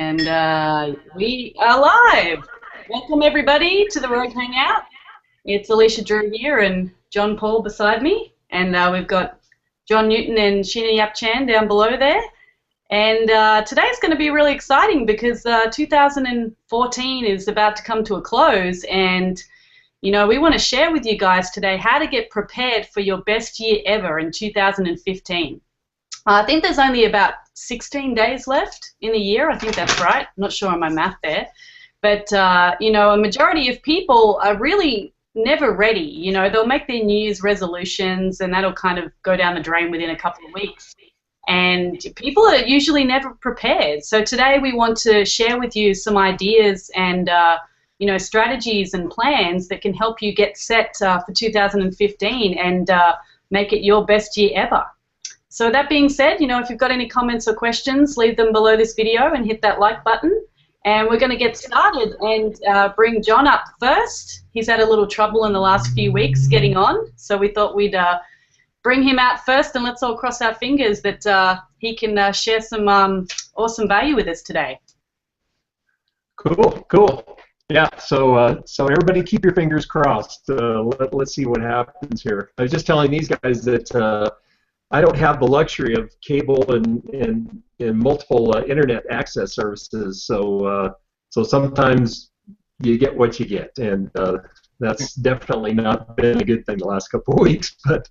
And we are live. Welcome everybody to the Rogue Hangout. It's Alicia Drew here and John Paul beside me. And we've got John Newton and Sheena Yap Chan down below there. And today's going to be really exciting because 2014 is about to come to a close. And, you know, we want to share with you guys today how to get prepared for your best year ever in 2015. I think there's only about 16 days left in the year. I think that's right. I'm not sure on my math there. But, you know, a majority of people are really never ready. You know, they'll make their New Year's resolutions and that'll kind of go down the drain within a couple of weeks. And people are usually never prepared. So today we want to share with you some ideas and, you know, strategies and plans that can help you get set for 2015 and make it your best year ever. So that being said, you know, if you've got any comments or questions, leave them below this video and hit that like button. And we're going to get started and bring John up first. He's had a little trouble in the last few weeks getting on, so we thought we'd bring him out first, and let's all cross our fingers that he can share some awesome value with us today. Cool. Yeah, so everybody keep your fingers crossed. Let's see what happens here. I was just telling these guys that I don't have the luxury of cable and multiple internet access services, so sometimes you get what you get, and that's definitely not been a good thing the last couple of weeks. But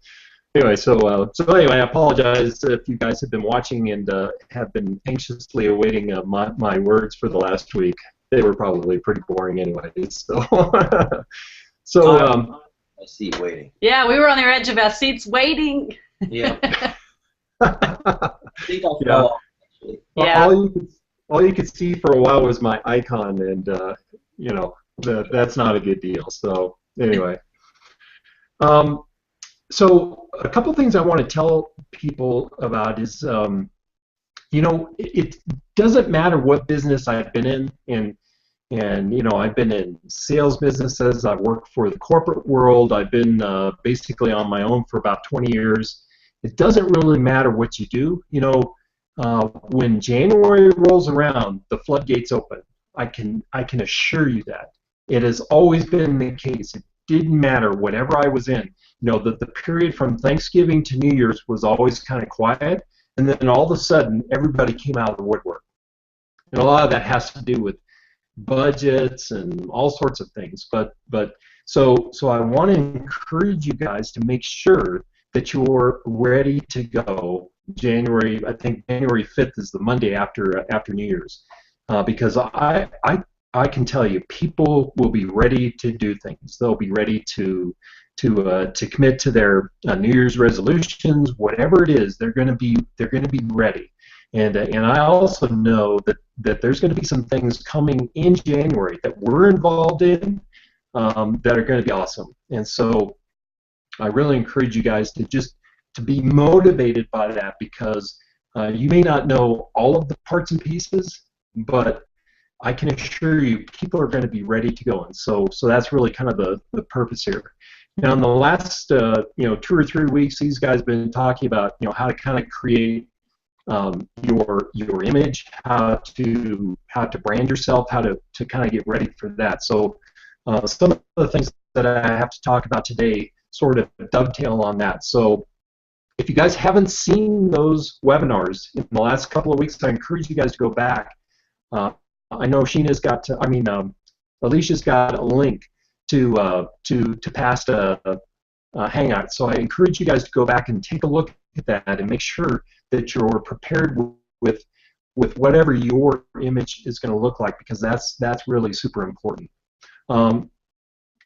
anyway, so anyway, I apologize if you guys have been watching and have been anxiously awaiting my words for the last week. They were probably pretty boring anyway. So my seat waiting. Yeah, we were on the edge of our seats waiting. Yeah. I think I'll fall off, actually. Yeah. All you could see for a while was my icon, and you know, that's not a good deal. So anyway, so a couple things I want to tell people about is, you know, it doesn't matter what business I've been in, and you know, I've been in sales businesses. I've worked for the corporate world. I've been basically on my own for about 20 years. It doesn't really matter what you do. You know, when January rolls around, the floodgates open. I can assure you that. It has always been the case. It didn't matter whatever I was in. You know, the period from Thanksgiving to New Year's was always kind of quiet, and then all of a sudden, everybody came out of the woodwork. And a lot of that has to do with budgets and all sorts of things. But so I want to encourage you guys to make sure that you're ready to go. I think January 5th is the Monday after New Year's, because I can tell you, people will be ready to do things. They'll be ready to commit to their New Year's resolutions, whatever it is. They're going to be ready. And I also know that there's going to be some things coming in January that we're involved in that are going to be awesome. And so I really encourage you guys to be motivated by that, because you may not know all of the parts and pieces, but I can assure you people are going to be ready to go. And so that's really kind of the purpose here. Now, in the last you know, 2 or 3 weeks, these guys have been talking about, you know, how to kind of create your image, how to brand yourself, how to kind of get ready for that. So some of the things that I have to talk about today sort of dovetail on that. So if you guys haven't seen those webinars in the last couple of weeks, I encourage you guys to go back. I know Sheena's got Alicia's got a link to past Hangout. So I encourage you guys to go back and take a look at that and make sure that you're prepared with whatever your image is going to look like, because that's really super important.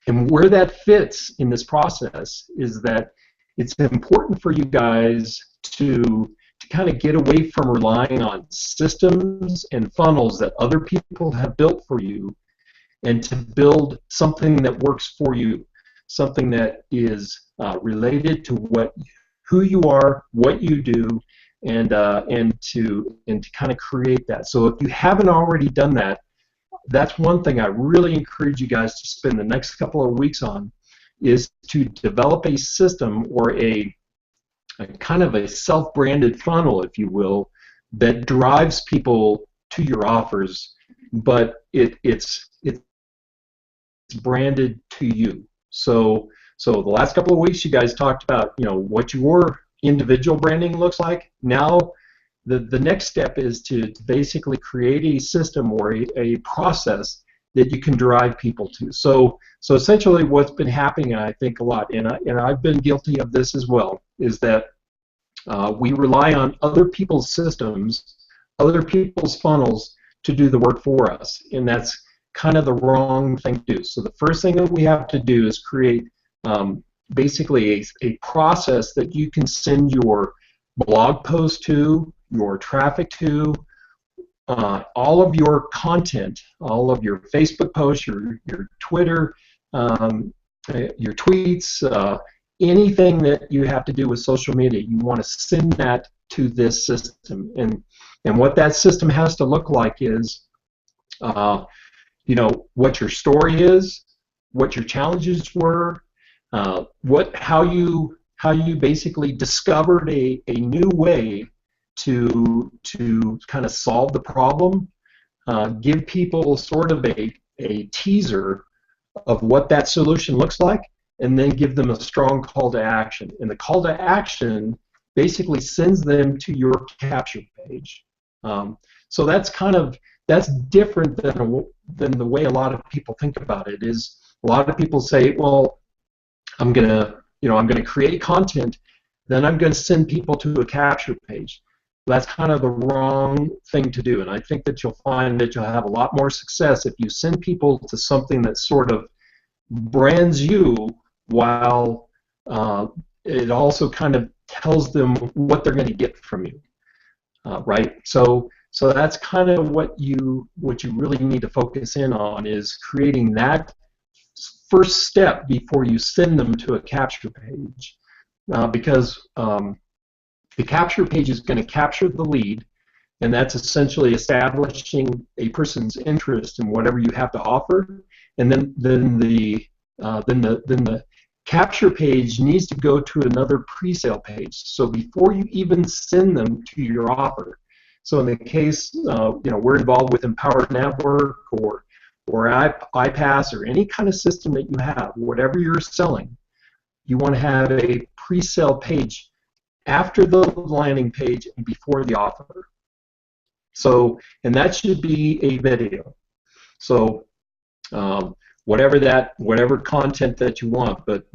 And where that fits in this process is that it's important for you guys to kind of get away from relying on systems and funnels that other people have built for you, and to build something that works for you, something that is related to who you are, what you do, and to kind of create that. So if you haven't already done that, that's one thing I really encourage you guys to spend the next couple of weeks on, is to develop a system or a kind of a self-branded funnel, if you will, that drives people to your offers, but it's branded to you. So the last couple of weeks, you guys talked about what your individual branding looks like. Now, the next step is to basically create a system or a process that you can drive people to. So essentially, what's been happening, I think a lot, and I've been guilty of this as well, is that we rely on other people's systems, other people's funnels to do the work for us, and that's kind of the wrong thing to do. So the first thing that we have to do is create basically a process that you can send your blog post to, your traffic to, all of your content, all of your Facebook posts, your Twitter, your tweets, anything that you have to do with social media, you want to send that to this system. And what that system has to look like is, what your story is, what your challenges were, how you basically discovered a new way to kind of solve the problem, give people sort of a teaser of what that solution looks like, and then give them a strong call to action. And the call to action basically sends them to your capture page. So that's different than the way a lot of people think about it. Is a lot of people say, well, I'm gonna create content, then I'm gonna send people to a capture page. That's kind of the wrong thing to do, and I think that you'll find that you'll have a lot more success if you send people to something that sort of brands you, while it also kind of tells them what they're going to get from you, right? So that's kind of what you really need to focus in on, is creating that first step before you send them to a capture page, because the capture page is going to capture the lead, and that's essentially establishing a person's interest in whatever you have to offer, and then the capture page needs to go to another pre-sale page. So before you even send them to your offer. So in the case, we're involved with Empower Network or iPass or any kind of system that you have, whatever you're selling, you want to have a pre-sale page after the landing page and before the offer. So, and that should be a video. So, whatever content that you want, but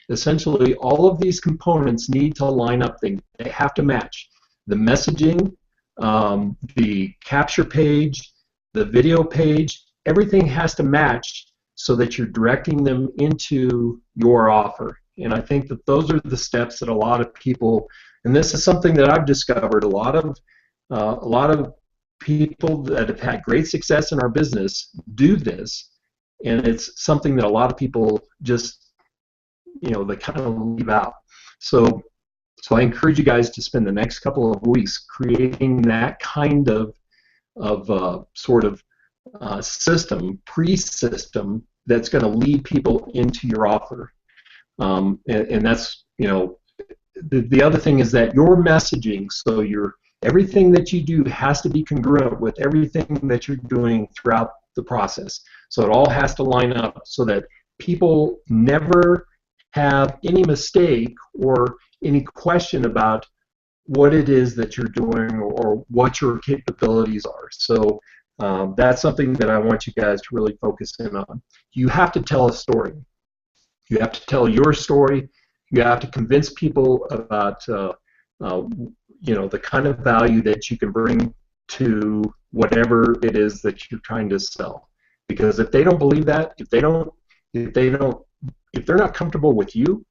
essentially all of these components need to line up. They have to match. The messaging, the capture page, the video page, everything has to match so that you're directing them into your offer. And I think that those are the steps that a lot of people, and this is something that I've discovered, a lot of people that have had great success in our business do this, and it's something that a lot of people just, they kind of leave out. So I encourage you guys to spend the next couple of weeks creating that kind of sort of system, pre-system, that's going to lead people into your offer. And that's, the other thing is that your messaging, so everything that you do has to be congruent with everything that you're doing throughout the process. So it all has to line up so that people never have any mistake or any question about what it is that you're doing or what your capabilities are. So that's something that I want you guys to really focus in on. You have to tell a story. You have to tell your story. You have to convince people about the kind of value that you can bring to whatever it is that you're trying to sell. Because if they don't believe that, if they're not comfortable with you,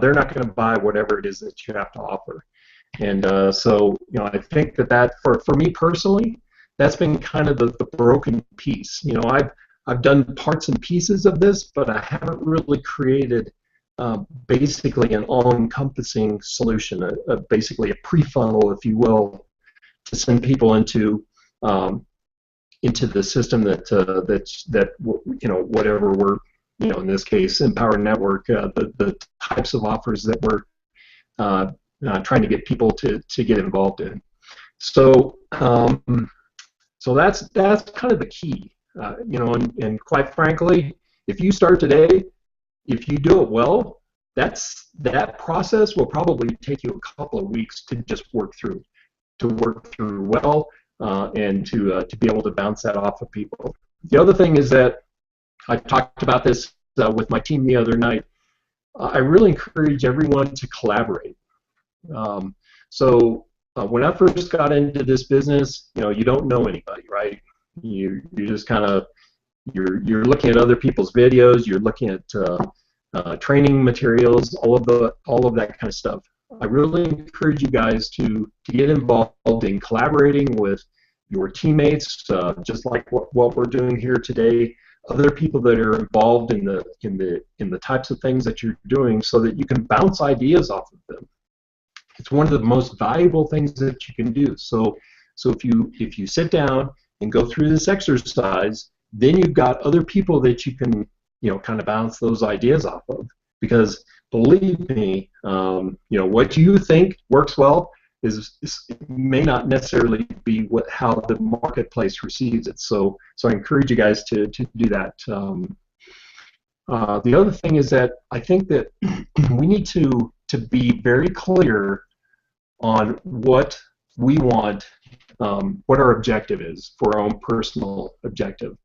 they're not going to buy whatever it is that you have to offer. And so I think that for me personally, that's been kind of the broken piece. I've done parts and pieces of this, but I haven't really created basically an all-encompassing solution, basically a pre-funnel, if you will, to send people into the system that whatever we're, in this case, Empower Network, the types of offers that we're trying to get people to get involved in. So So that's kind of the key, and quite frankly, if you start today, if you do it well, that process will probably take you a couple of weeks to just work through well, and to be able to bounce that off of people. The other thing is that I talked about this with my team the other night. I really encourage everyone to collaborate. So when I first got into this business, you don't know anybody, right? You just kind of you're looking at other people's videos, you're looking at training materials, all of that kind of stuff. I really encourage you guys to get involved in collaborating with your teammates, just like what we're doing here today. Other people that are involved in the types of things that you're doing, so that you can bounce ideas off of them. It's one of the most valuable things that you can do. So if you sit down and go through this exercise, then you've got other people that you can kind of bounce those ideas off of. Because believe me, what you think works well may not necessarily be how the marketplace receives it. So I encourage you guys to do that. The other thing is that I think that we need to be very clear on what we want, what our objective is for our own personal objective.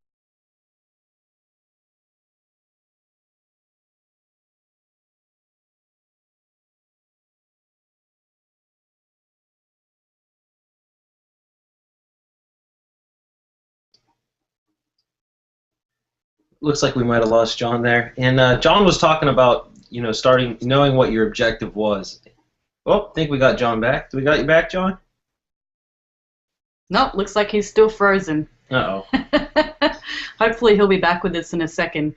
Looks like we might have lost John there. And John was talking about, knowing what your objective was. Oh, I think we got John back. Do we got you back, John? Nope, looks like he's still frozen. Uh-oh. Hopefully he'll be back with us in a second.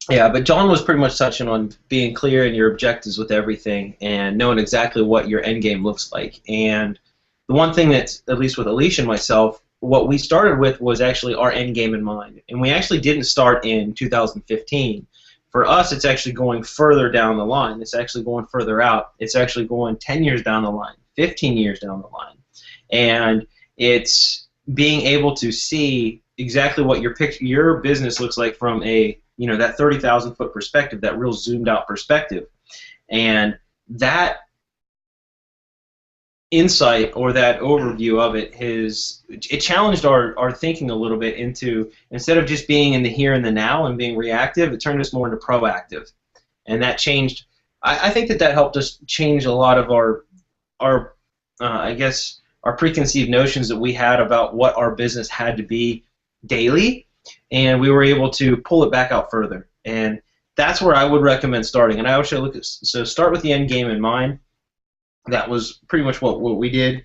Yeah, but John was pretty much touching on being clear in your objectives with everything and knowing exactly what your end game looks like. And the one thing that's, at least with Alicia and myself, what we started with was actually our end game in mind. And we actually didn't start in 2015. For us, it's actually going further down the line. It's actually going further out. It's actually going 10 years down the line, 15 years down the line. And it's being able to see exactly what your business looks like from a, that 30,000 foot perspective, that real zoomed out perspective. And that insight or that overview of it challenged our thinking a little bit into, instead of just being in the here and the now and being reactive, it turned us more into proactive. And that changed, I think that helped us change a lot of our I guess, our preconceived notions that we had about what our business had to be daily, and we were able to pull it back out further. And that's where I would recommend starting. And I would so start with the end game in mind. That was pretty much what we did.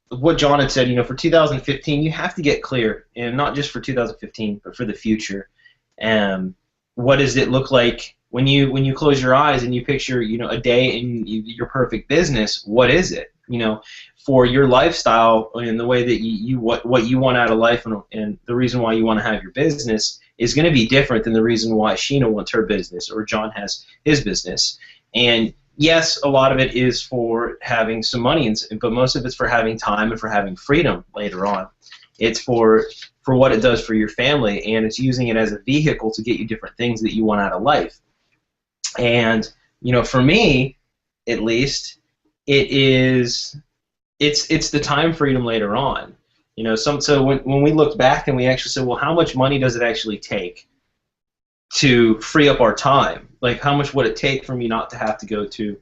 What John had said, for 2015, you have to get clear, and not just for 2015, but for the future. What does it look like when you close your eyes and you picture, a day in your perfect business? What is it? For your lifestyle and the way that what you want out of life, and the reason why you want to have your business is going to be different than the reason why Sheena wants her business or John has his business. And yes, a lot of it is for having some money, but most of it's for having time and for having freedom later on. It's for what it does for your family, and it's using it as a vehicle to get you different things that you want out of life. And for me, at least, it's the time freedom later on. So when we looked back and we actually said, well, how much money does it actually take to free up our time? Like, how much would it take for me not to have to go to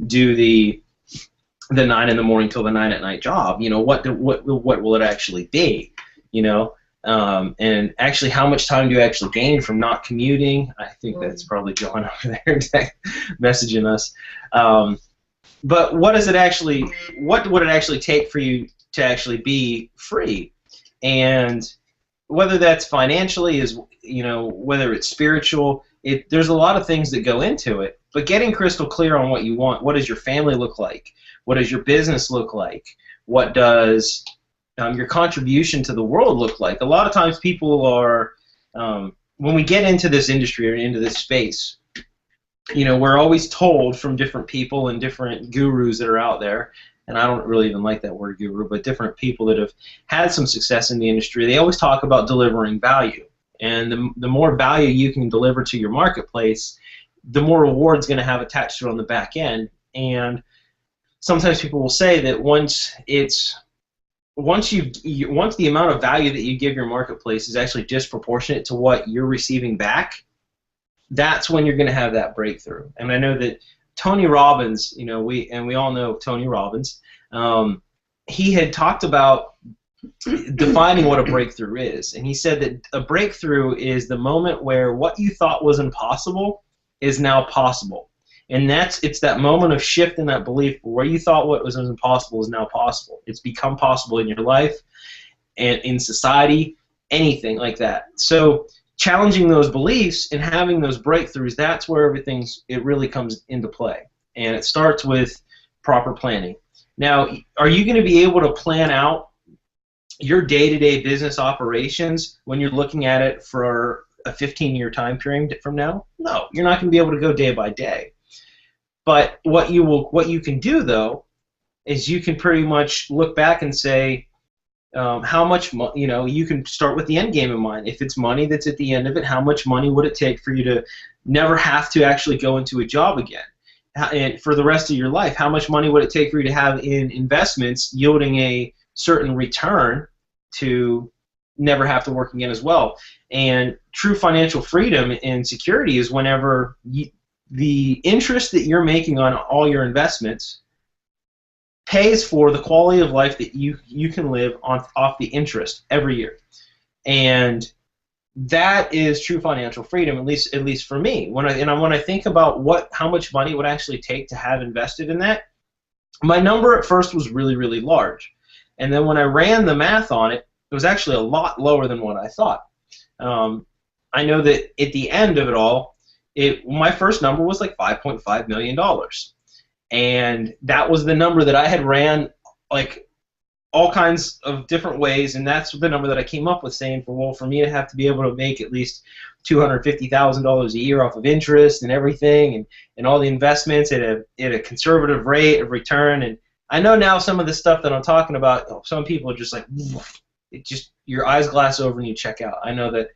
do the 9 in the morning till the 9 at night job? What will it actually be? And actually, how much time do you actually gain from not commuting? I think that's probably John over there messaging us. But what would it actually take for you to actually be free? And whether that's financially, whether it's spiritual, there's a lot of things that go into it. But getting crystal clear on what you want. What does your family look like? What does your business look like? What does your contribution to the world look like? A lot of times people are, when we get into this industry or into this space, we're always told from different people and different gurus that are out there and I don't really even like that word guru, but different people that have had some success in the industry, they always talk about delivering value. And the more value you can deliver to your marketplace, the more reward's going to have attached to it on the back end. And sometimes people will say that once the amount of value that you give your marketplace is actually disproportionate to what you're receiving back, that's when you're going to have that breakthrough. And I know that Tony Robbins, we all know Tony Robbins, he had talked about defining what a breakthrough is. And he said that a breakthrough is the moment where what you thought was impossible is now possible. And it's that moment of shift in that belief where you thought what was impossible is now possible. It's become possible in your life and in society, anything like that. So challenging those beliefs and having those breakthroughs, that's where it really comes into play. And it starts with proper planning. Now, are you going to be able to plan out your day-to-day business operations when you're looking at it for a 15-year time period from now? No, you're not going to be able to go day by day. But what you can do, though, is you can pretty much look back and say, how much you can start with the end game in mind. If it's money that's at the end of it, how much money would it take for you to never have to actually go into a job again? And for the rest of your life, how much money would it take for you to have in investments yielding a certain return to never have to work again as well? And true financial freedom and security is whenever the interest that you're making on all your investments pays for the quality of life that you can live off the interest every year. And that is true financial freedom, at least for me. When I think about how much money it would actually take to have invested in that, my number at first was really, really large. And then when I ran the math on it, it was actually a lot lower than what I thought. I know that at the end of it all, my first number was like $5.5 million. And that was the number that I had ran like all kinds of different ways, and that's the number that I came up with, saying, for me to have to be able to make at least $250,000 a year off of interest and everything, and all the investments at a conservative rate of return. And I know now some of the stuff that I'm talking about, some people are just like, your eyes glass over and you check out. I know that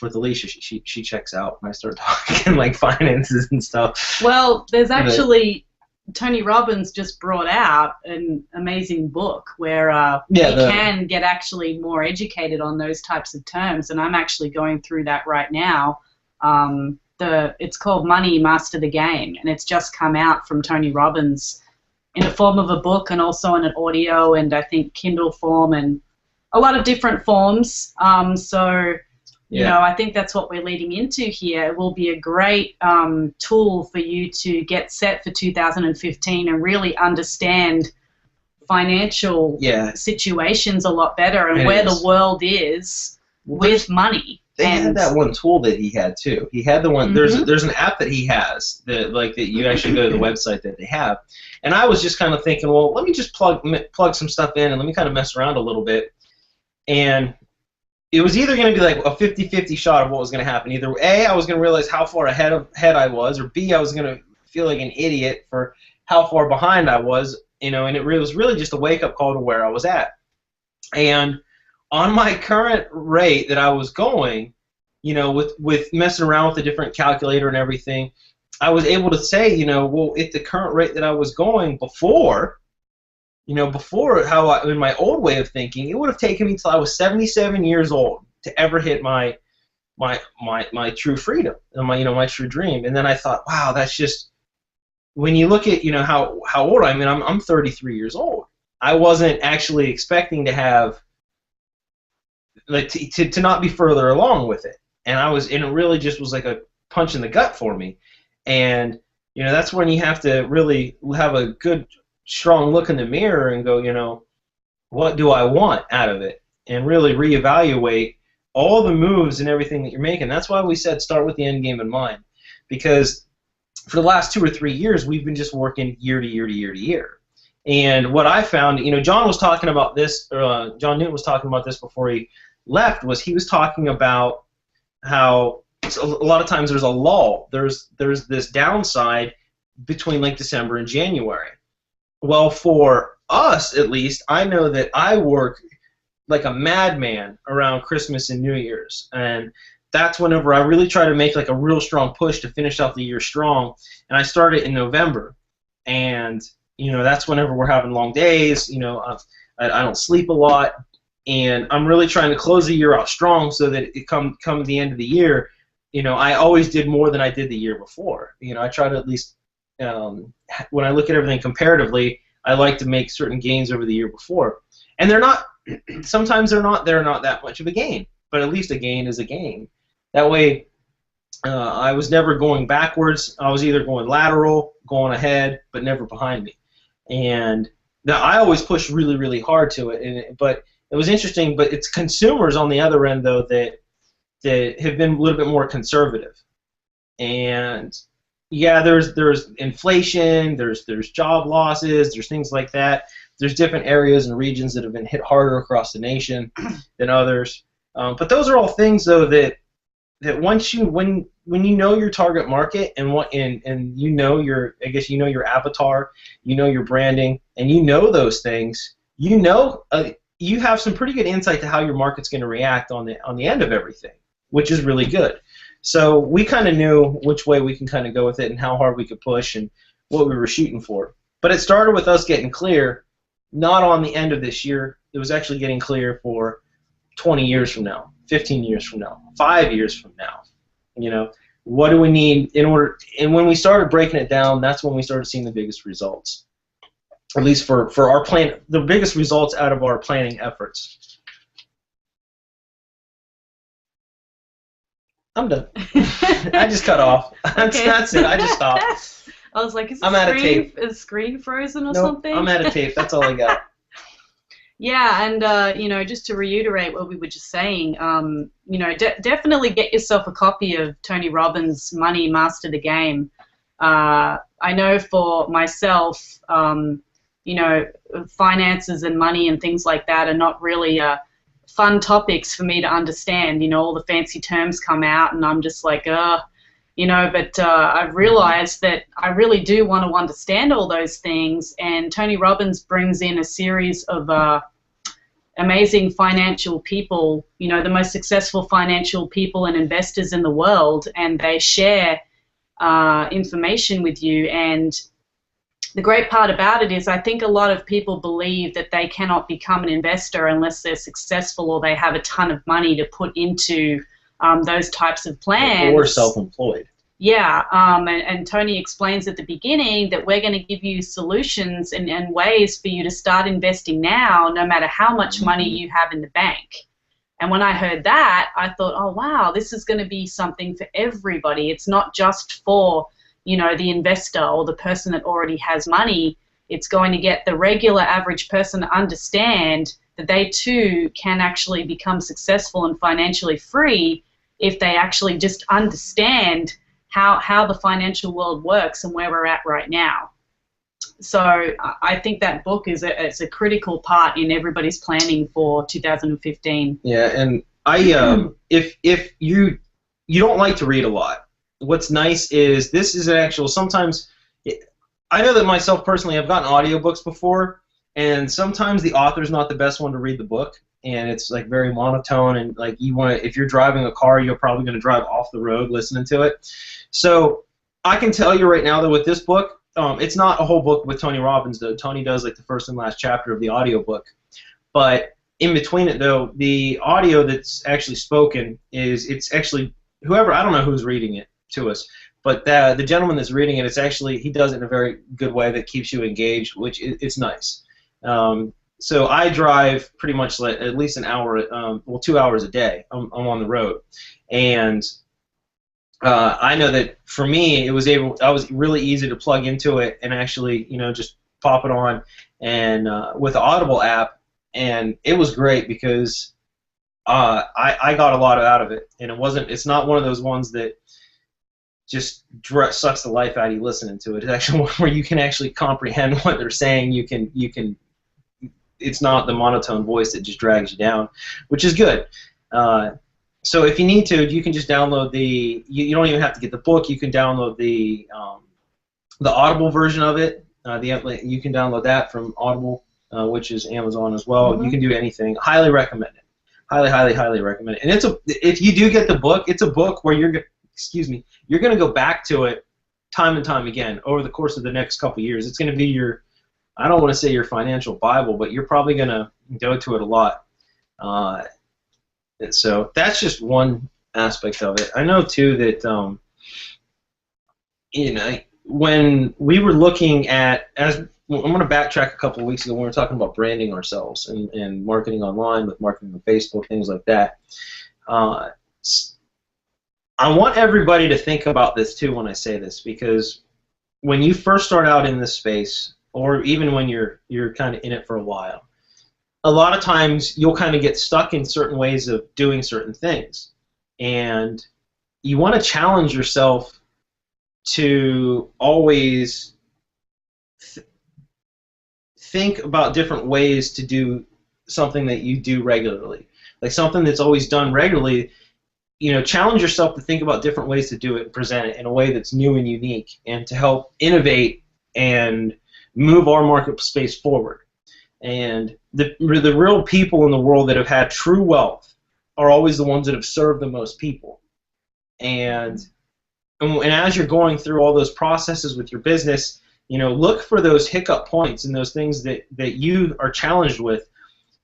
with Alicia, she checks out when I start talking like finances and stuff. Well, there's actually Tony Robbins just brought out an amazing book where we can get actually more educated on those types of terms, and I'm actually going through that right now. It's called Money Master the Game, and it's just come out from Tony Robbins in the form of a book and also in an audio and I think Kindle form and a lot of different forms. I think that's what we're leading into here. It will be a great tool for you to get set for 2015 and really understand financial situations a lot better and where the world is with money. They had that one tool that he had too. He had the one. Mm-hmm. There's an app that he has that you actually go to the website that they have. And I was just kind of thinking, well, let me just plug some stuff in and let me kind of mess around a little bit. And it was either going to be like a 50-50 shot of what was going to happen. Either A, I was going to realize how far ahead I was, or B, I was going to feel like an idiot for how far behind I was. And it was really just a wake-up call to where I was at. And on my current rate that I was going, with messing around with the different calculator and everything, I was able to say, well, at the current rate that I was going before, how in my old way of thinking, it would have taken me until I was 77 years old to ever hit my true freedom and my true dream. And then I thought, wow, that's just, when you look at how old I am, I'm 33 years old. I wasn't actually expecting to have to not be further along with it, and it really just was like a punch in the gut for me. And that's when you have to really have a good, strong look in the mirror and go, what do I want out of it, and really reevaluate all the moves and everything that you're making. That's why we said start with the end game in mind, because for the last 2 or 3 years we've been just working year to year to year to year. And what I found, John was talking about this, John Newton was talking about this before he left, he was talking about how a lot of times there's a lull. There's this downside between like December and January. Well, for us, at least, I know that I work like a madman around Christmas and New Year's, and that's whenever I really try to make like a real strong push to finish out the year strong. And I start it in November, and that's whenever we're having long days. I don't sleep a lot, and I'm really trying to close the year out strong so that it come the end of the year, I always did more than I did the year before. I try to at least, when I look at everything comparatively, I like to make certain gains over the year before, and they're not. Sometimes they're not that much of a gain, but at least a gain is a gain. That way, I was never going backwards. I was either going lateral, going ahead, but never behind me. And now I always push really, really hard to it. But it was interesting. But it's consumers on the other end, though, that have been a little bit more conservative. And yeah, there's inflation, there's job losses, there's things like that. There's different areas and regions that have been hit harder across the nation than others. But those are all things, though, that once when you know your target market and you know your your avatar, your branding, and those things, you have some pretty good insight to how your market's going to react on the end of everything, which is really good. So we kind of knew which way we can kind of go with it and how hard we could push and what we were shooting for. But it started with us getting clear, not on the end of this year. It was actually getting clear for 20 years from now, 15 years from now, 5 years from now. What do we need in order? And when we started breaking it down, that's when we started seeing the biggest results. At least for our plan, the biggest results out of our planning efforts. I'm done. I just cut off. Okay. That's it. I just stopped. I was like, is I'm out of tape. Is screen frozen or Nope, something? I'm out of tape. That's all I got. Yeah, and just to reiterate what we were just saying, definitely get yourself a copy of Tony Robbins' Money Master the Game. I know for myself, finances and money and things like that are not really fun topics for me to understand. All the fancy terms come out, and I'm just like, but I've realized that I really do want to understand all those things, and Tony Robbins brings in a series of amazing financial people, the most successful financial people and investors in the world, and they share information with you. And the great part about it is I think a lot of people believe that they cannot become an investor unless they're successful or they have a ton of money to put into those types of plans. Or self-employed. Yeah, and Tony explains at the beginning that we're going to give you solutions and ways for you to start investing now, no matter how much money you have in the bank. And when I heard that, I thought, oh, wow, this is going to be something for everybody. It's not just for, the investor or the person that already has money. It's going to get the regular average person to understand that they too can actually become successful and financially free if they actually just understand how the financial world works and where we're at right now. So I think that book is a critical part in everybody's planning for 2015. Yeah, and if you don't like to read a lot, what's nice is this is an actual, sometimes, I know that myself personally, I've gotten audiobooks before, and sometimes the author's not the best one to read the book, and it's like very monotone, and like if you're driving a car, you're probably going to drive off the road listening to it. So I can tell you right now that with this book, it's not a whole book with Tony Robbins, though. Tony does like the first and last chapter of the audiobook. But in between it, though, the audio that's actually spoken it's actually whoever, I don't know who's reading it to us, but the gentleman that's reading it, he does it in a very good way that keeps you engaged, which it's nice. So I drive pretty much at least an hour, 2 hours a day. I'm on the road, and I know that for me, I was really easy to plug into it and actually, just pop it on, and with the Audible app, and it was great because I got a lot out of it, and it's not one of those ones that just sucks the life out of you listening to it. It's actually one where you can actually comprehend what they're saying. You can. It's not the monotone voice that just drags you down, which is good. So if you need to, you can just download you don't even have to get the book. You can download the Audible version of it. You can download that from Audible. which is Amazon as well. Mm-hmm. You can do anything. Highly recommend it. Highly, highly, highly recommend it. And if you do get the book, it's a book where you're going to go back to it time and time again over the course of the next couple years. It's going to be your, I don't want to say your financial Bible, but you're probably going to go to it a lot. So that's just one aspect of it. I know too that when we were looking at, I'm going to backtrack a couple of weeks ago when we were talking about branding ourselves and marketing online with marketing on Facebook, things like that. I want everybody to think about this too when I say this, because when you first start out in this space, or even when you're kind of in it for a while, a lot of times you'll kind of get stuck in certain ways of doing certain things, and you want to challenge yourself to always think about different ways to do something that you do regularly, like something that's always done regularly. Challenge yourself to think about different ways to do it and present it in a way that's new and unique, and to help innovate and move our market space forward. And the real people in the world that have had true wealth are always the ones that have served the most people. And as you're going through all those processes with your business, look for those hiccup points and those things that you are challenged with,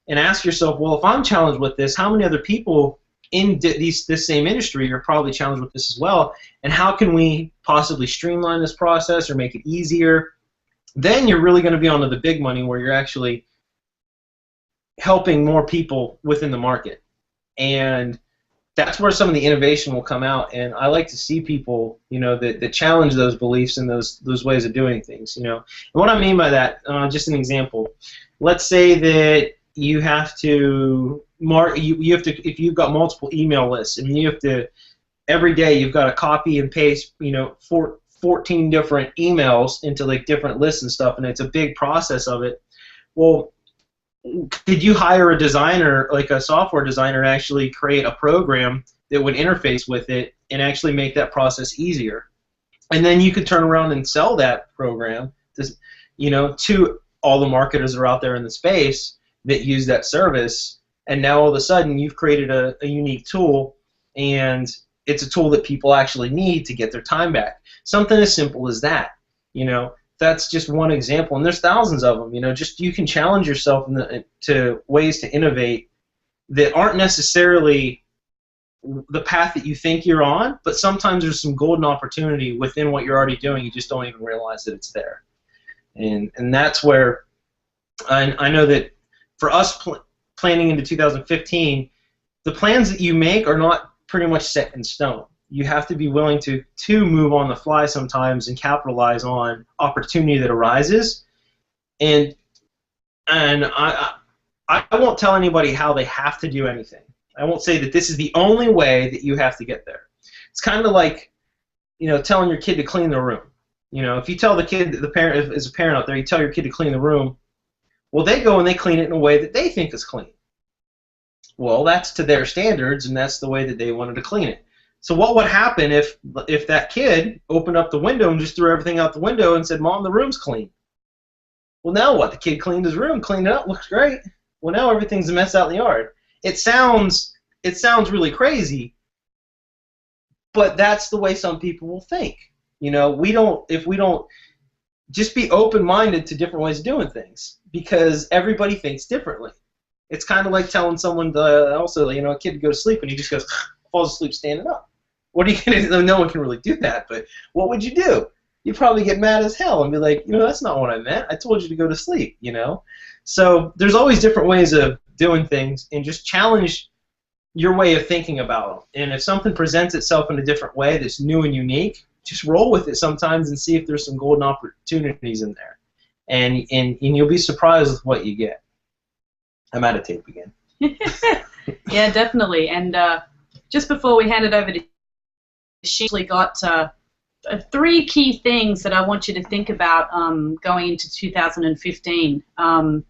and ask yourself, well, if I'm challenged with this, how many other people in this same industry are probably challenged with this as well, and how can we possibly streamline this process or make it easier? Then you're really going to be onto the big money, where you're actually helping more people within the market. And that's where some of the innovation will come out. And I like to see people, that challenge those beliefs and those ways of doing things. And what I mean by that, just an example. Let's say that you have to if you've got multiple email lists, and you have to, every day you've got to copy and paste, 14 different emails into like different lists and stuff, and it's a big process of it. Well, could you hire a designer, like a software designer, to actually create a program that would interface with it and actually make that process easier? And then you could turn around and sell that program to all the marketers that are out there in the space that use that service. And now all of a sudden you've created a unique tool, and it's a tool that people actually need to get their time back. Something as simple as that. That's just one example, and there's thousands of them. Just you can challenge yourself to ways to innovate that aren't necessarily the path that you think you're on, but sometimes there's some golden opportunity within what you're already doing. You just don't even realize that it's there. And that's where I know that for us planning into 2015, the plans that you make are not pretty much set in stone. You have to be willing to move on the fly sometimes and capitalize on opportunity that arises. And I won't tell anybody how they have to do anything. I won't say that this is the only way that you have to get there. It's kind of like, telling your kid to clean the room. If you tell the kid, the parent, as a parent out there, you tell your kid to clean the room, well, they go and they clean it in a way that they think is clean. Well, that's to their standards, and that's the way that they wanted to clean it. So what would happen if that kid opened up the window and just threw everything out the window and said, "Mom, the room's clean"? Well, now what? The kid cleaned his room, cleaned it up, looks great. Well, now everything's a mess out in the yard. It sounds really crazy, but that's the way some people will think. If we don't just be open-minded to different ways of doing things, because everybody thinks differently. It's kind of like telling someone to a kid to go to sleep, and he just falls asleep standing up. What are you going to do? No one can really do that, but what would you do? You'd probably get mad as hell and be like, that's not what I meant. I told you to go to sleep, So there's always different ways of doing things, and just challenge your way of thinking about them. And if something presents itself in a different way that's new and unique, just roll with it sometimes and see if there's some golden opportunities in there. And you'll be surprised with what you get. I'm out of tape again. Yeah, definitely. And just before we hand it over to she actually got 3 key things that I want you to think about going into 2015. And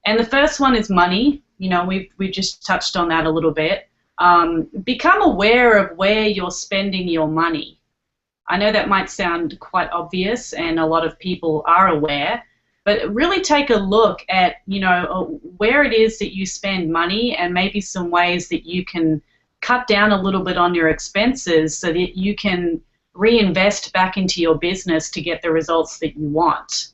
the first one is money. We just touched on that a little bit. Become aware of where you're spending your money. I know that might sound quite obvious, and a lot of people are aware, But really take a look at, where it is that you spend money and maybe some ways that you can cut down a little bit on your expenses so that you can reinvest back into your business to get the results that you want.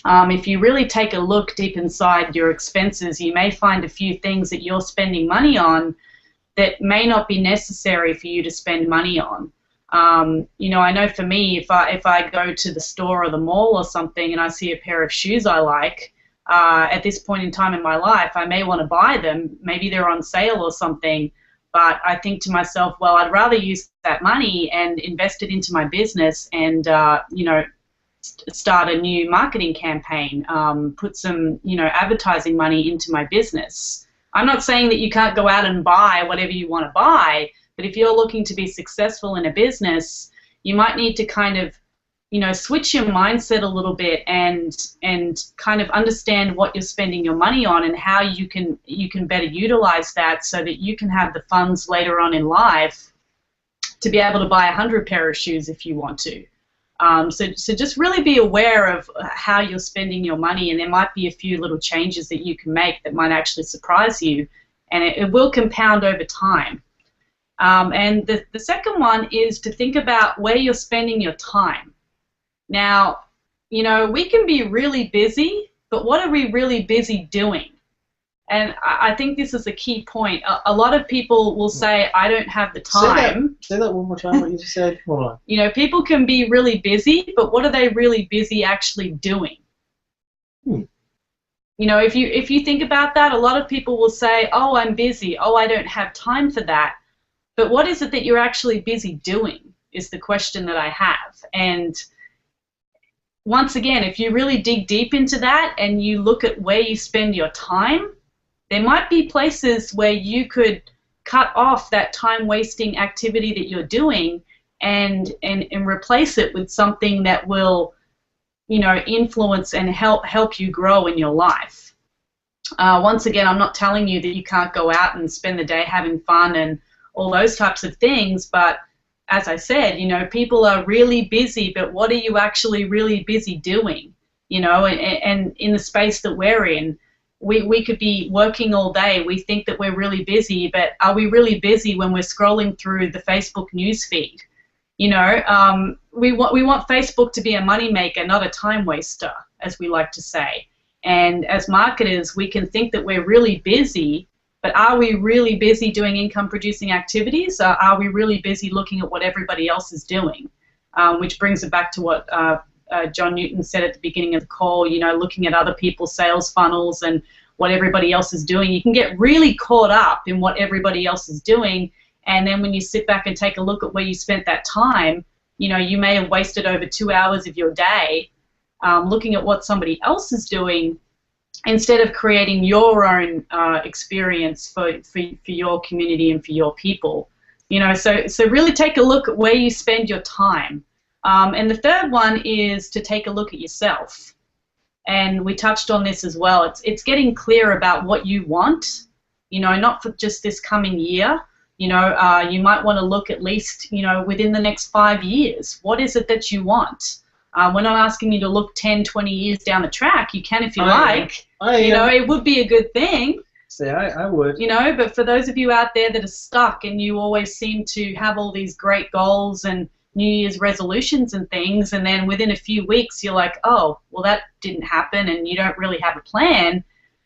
If you really take a look deep inside your expenses, you may find a few things that you're spending money on that may not be necessary for you to spend money on. I know for me, if I go to the store or the mall or something and I see a pair of shoes I like, at this point in time in my life, I may want to buy them. Maybe they're on sale or something, but I think to myself, well, I'd rather use that money and invest it into my business and, start a new marketing campaign, put some, advertising money into my business. I'm not saying that you can't go out and buy whatever you want to buy, but if you're looking to be successful in a business, you might need to kind of, switch your mindset a little bit and kind of understand what you're spending your money on and how you can better utilize that so that you can have the funds later on in life to be able to buy 100 pair of shoes if you want to. So just really be aware of how you're spending your money, and there might be a few little changes that you can make that might actually surprise you, and it will compound over time. And the second one is to think about where you're spending your time. Now, we can be really busy, but what are we really busy doing? And I think this is a key point. A lot of people will say, I don't have the time. Say that one more time, what you just said. Hold on. People can be really busy, but what are they really busy actually doing? If you think about that, a lot of people will say, oh, I'm busy. Oh, I don't have time for that. But what is it that you're actually busy doing is the question that I have. And once again, if you really dig deep into that and you look at where you spend your time, there might be places where you could cut off that time-wasting activity that you're doing and replace it with something that will, influence and help you grow in your life. Once again, I'm not telling you that you can't go out and spend the day having fun and all those types of things, but as I said, people are really busy, but what are you actually really busy doing? And in the space that we're in, we could be working all day. We think that we're really busy, but are we really busy when we're scrolling through the Facebook news feed? We want Facebook to be a moneymaker, not a time waster, as we like to say. And as marketers, we can think that we're really busy, but are we really busy doing income-producing activities? Or are we really busy looking at what everybody else is doing? Which brings it back to what John Newton said at the beginning of the call, looking at other people's sales funnels and what everybody else is doing. You can get really caught up in what everybody else is doing, and then when you sit back and take a look at where you spent that time, you may have wasted over 2 hours of your day looking at what somebody else is doing instead of creating your own experience for your community and for your people. So really take a look at where you spend your time. And the third one is to take a look at yourself. And we touched on this as well. It's getting clear about what you want, not for just this coming year. You might want to look at least, within the next 5 years. What is it that you want? We're not asking you to look 10, 20 years down the track. You can if you like. It would be a good thing. Say, I would. But for those of you out there that are stuck and you always seem to have all these great goals and New Year's resolutions and things, and then within a few weeks you're like, oh, well, that didn't happen, and you don't really have a plan,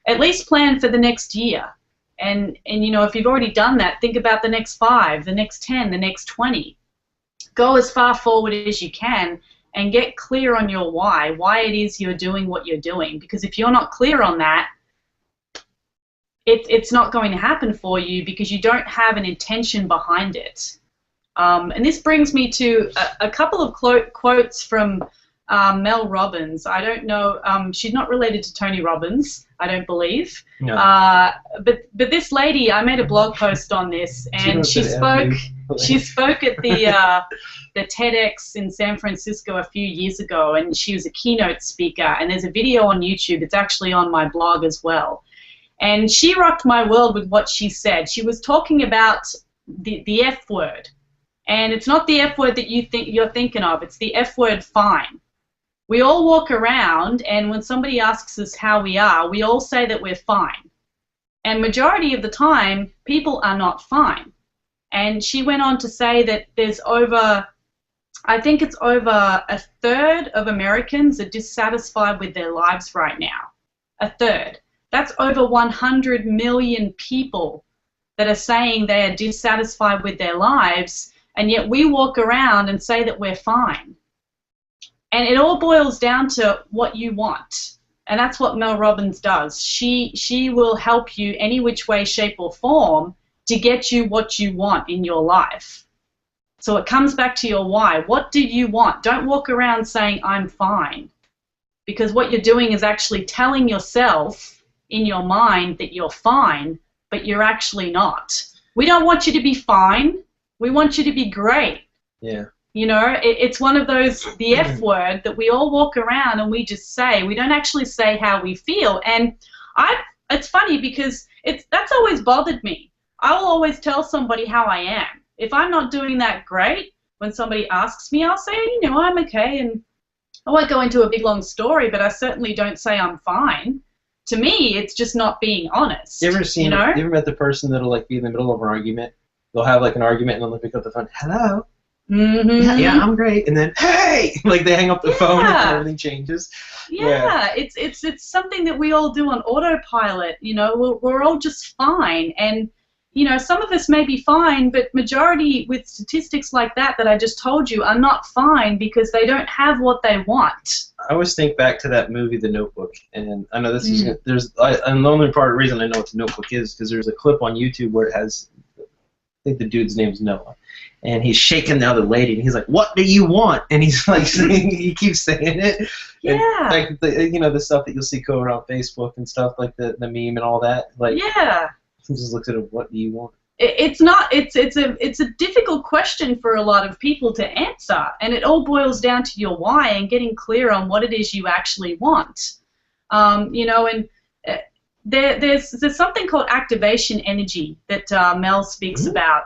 at least plan for the next year. And if you've already done that, think about the next 5, the next 10, the next 20. Go as far forward as you can and get clear on your why it is you're doing what you're doing. Because if you're not clear on that, it's not going to happen for you because you don't have an intention behind it. And this brings me to a couple of quotes from Mel Robbins. I don't know, she's not related to Tony Robbins, I don't believe. No. But this lady, I made a blog post on this, and she spoke at the TEDx in San Francisco a few years ago, and she was a keynote speaker, and there's a video on YouTube. It's actually on my blog as well. And she rocked my world with what she said. She was talking about the F word. And it's not the F word that you're thinking of. It's the F word fine. we all walk around, and when somebody asks us how we are, we all say that we're fine. And majority of the time, people are not fine. And she went on to say that there's over, I think it's over a third of Americans are dissatisfied with their lives right now. A third. That's over 100 million people that are saying they are dissatisfied with their lives, and yet we walk around and say that we're fine. And it all boils down to what you want. And that's what Mel Robbins does. She will help you any which way, shape, or form to get you what you want in your life. So it comes back to your why. What do you want? Don't walk around saying, I'm fine. Because what you're doing is actually telling yourself in your mind that you're fine, but you're actually not. We don't want you to be fine. We want you to be great. Yeah. You know, it's one of those, the F word, that we all walk around and we just say. We don't actually say how we feel. And it's funny because that's always bothered me. I will always tell somebody how I am. If I'm not doing that great, when somebody asks me, I'll say, you know, I'm okay. And I won't go into a big long story, but I certainly don't say I'm fine. To me, it's just not being honest. You ever seen? You know? You ever met the person that'll like be in the middle of an argument? They'll have like an argument and then they'll pick up the phone. Hello. Mm-hmm. Yeah, I'm great. And then, hey, like they hang up the phone and everything changes. Yeah, it's something that we all do on autopilot. You know, we're all just fine, and you know, some of us may be fine, but majority with statistics like that I just told you are not fine because they don't have what they want. I always think back to that movie, The Notebook, and I know this is and the only part of the reason I know what The Notebook is because there's a clip on YouTube where it has, I think the dude's name's Noah. And he's shaking the other lady, and he's like, "What do you want?" And he's like, he keeps saying it. Yeah. And like you know, the stuff that you'll see go around Facebook and stuff like the meme and all that. Like, yeah. He just looks at it. What do you want? It's a difficult question for a lot of people to answer, and it all boils down to your why and getting clear on what it is you actually want. You know, and there's something called activation energy that Mel speaks about.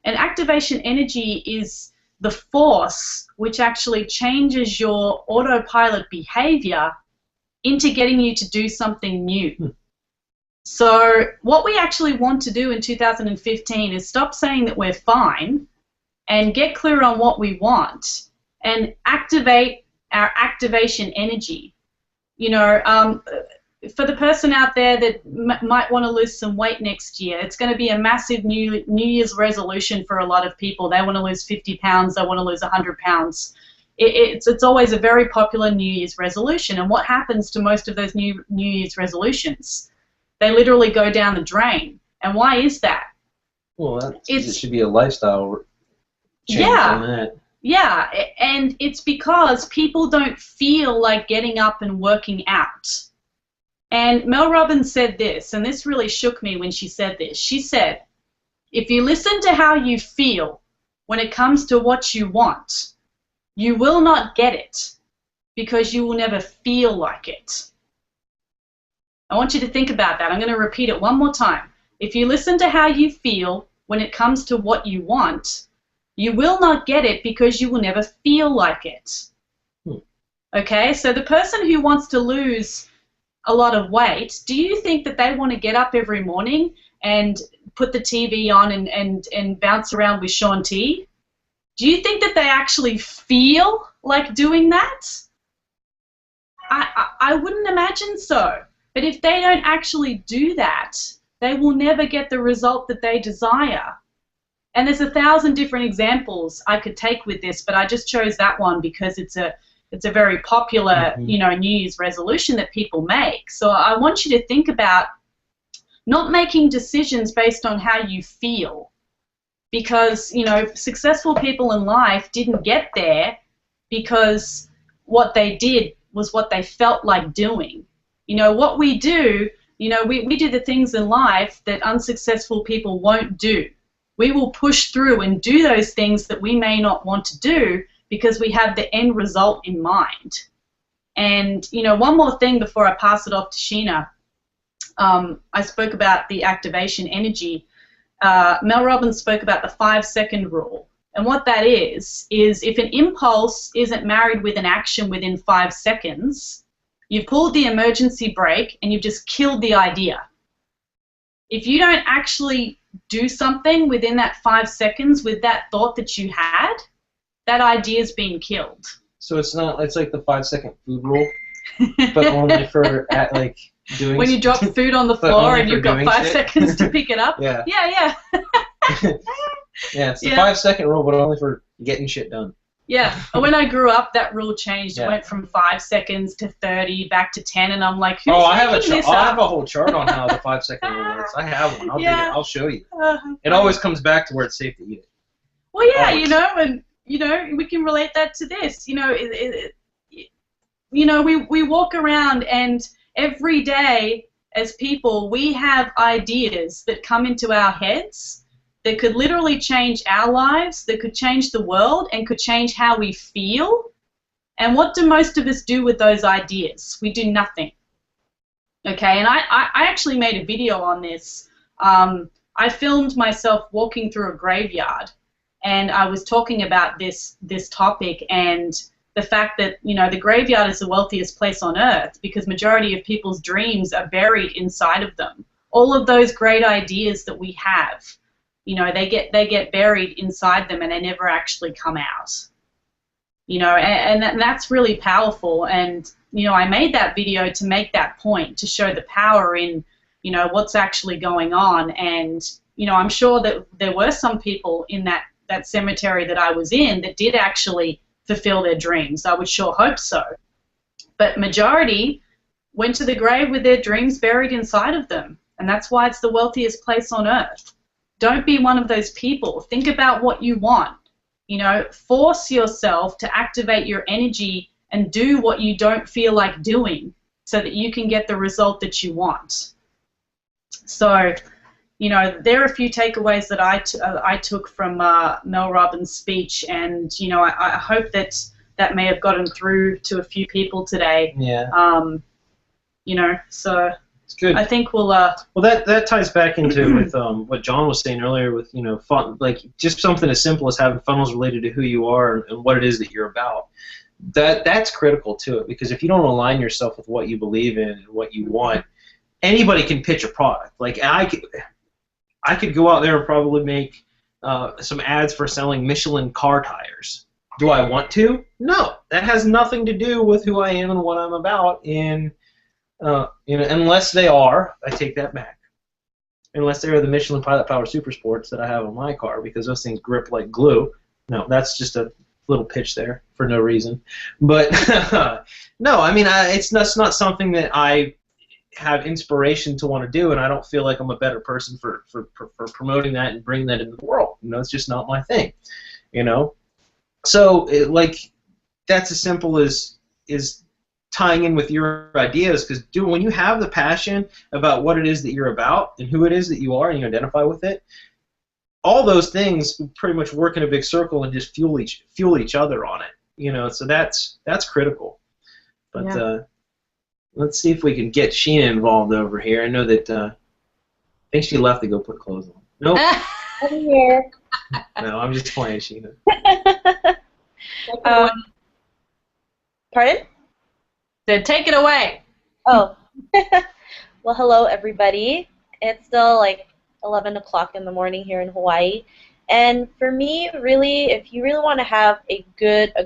And activation energy is the force which actually changes your autopilot behavior into getting you to do something new. So what we actually want to do in 2015 is stop saying that we're fine and get clear on what we want and activate our activation energy. You know, for the person out there that might want to lose some weight next year, it's going to be a massive New Year's resolution for a lot of people. They want to lose 50 pounds, they want to lose 100 pounds. It's always a very popular New Year's resolution. And what happens to most of those New Year's resolutions? They literally go down the drain. And why is that? Well, it should be a lifestyle change on that. Yeah, and it's because people don't feel like getting up and working out. And Mel Robbins said this, and this really shook me when she said this. She said, if you listen to how you feel when it comes to what you want, you will not get it because you will never feel like it. I want you to think about that. I'm going to repeat it one more time. If you listen to how you feel when it comes to what you want, you will not get it because you will never feel like it. Okay, so the person who wants to lose a lot of weight, do you think that they want to get up every morning and put the TV on and bounce around with Shaun T? Do you think that they actually feel like doing that? I wouldn't imagine so. But if they don't actually do that, they will never get the result that they desire. And there's 1,000 different examples I could take with this, but I just chose that one because it's a very popular, you know, New Year's resolution that people make. So I want you to think about not making decisions based on how you feel, because, you know, successful people in life didn't get there because what they did was what they felt like doing. You know, what we do, you know, we do the things in life that unsuccessful people won't do. We will push through and do those things that we may not want to do because we have the end result in mind. And, you know, one more thing before I pass it off to Sheena. I spoke about the activation energy. Mel Robbins spoke about the 5-second rule. And what that is if an impulse isn't married with an action within 5 seconds, you've pulled the emergency brake and you've just killed the idea. If you don't actually do something within that 5 seconds with that thought that you had, that idea's been killed. So it's like the 5-second food rule, but only for doing. When you drop food on the floor and you've got 5 seconds to pick it up. Yeah. Yeah. Yeah, it's the 5-second rule, but only for getting shit done. Yeah. When I grew up, that rule changed. Yeah. It went from 5 seconds to 30, back to 10, and I'm like, who's I have making this up? I have a whole chart on how the 5-second rule works. I have one. I'll show you. It always comes back to where it's safe to eat it. Well, yeah, Always. and we can relate that to this. We walk around, and every day as people, we have ideas that come into our heads that could literally change our lives, that could change the world, and could change how we feel. And what do most of us do with those ideas? We do nothing. Okay, and I actually made a video on this. I filmed myself walking through a graveyard, and I was talking about this topic and the fact that, the graveyard is the wealthiest place on earth because majority of people's dreams are buried inside of them. All of those great ideas that we have, they get buried inside them and they never actually come out. And that's really powerful. And, I made that video to make that point, to show the power in, what's actually going on. And, I'm sure that there were some people in that cemetery that I was in that did actually fulfill their dreams. I would sure hope so. But majority went to the grave with their dreams buried inside of them. And that's why it's the wealthiest place on earth. Don't be one of those people. Think about what you want. Force yourself to activate your energy and do what you don't feel like doing so that you can get the result that you want. So, there are a few takeaways that I took from Mel Robbins' speech, and, I hope that may have gotten through to a few people today. Yeah. So it's good. I think we'll. Well, that ties back into with what John was saying earlier with fun, like just something as simple as having funnels related to who you are and what it is that you're about. That's critical to it, because if you don't align yourself with what you believe in and what you want, anybody can pitch a product. Like I could go out there and probably make some ads for selling Michelin car tires. Do I want to? No, that has nothing to do with who I am and what I'm about. Unless they are, I take that back. Unless they are the Michelin Pilot Power Super Sports that I have on my car, because those things grip like glue. No, that's just a little pitch there for no reason. But no, I mean, it's not something that I have inspiration to want to do, and I don't feel like I'm a better person for promoting that and bringing that into the world. It's just not my thing. So that's as simple as tying in with your ideas, because when you have the passion about what it is that you're about and who it is that you are, and you identify with it, all those things pretty much work in a big circle and just fuel each other on it. So that's critical. But yeah. Let's see if we can get Sheena involved over here. I know that I think she left to go put clothes on. Nope. I'm here. No, I'm just playing, Sheena. Pardon? Then take it away. Oh. Well, hello, everybody. It's still like 11 o'clock in the morning here in Hawaii. And for me, really, if you really want to have a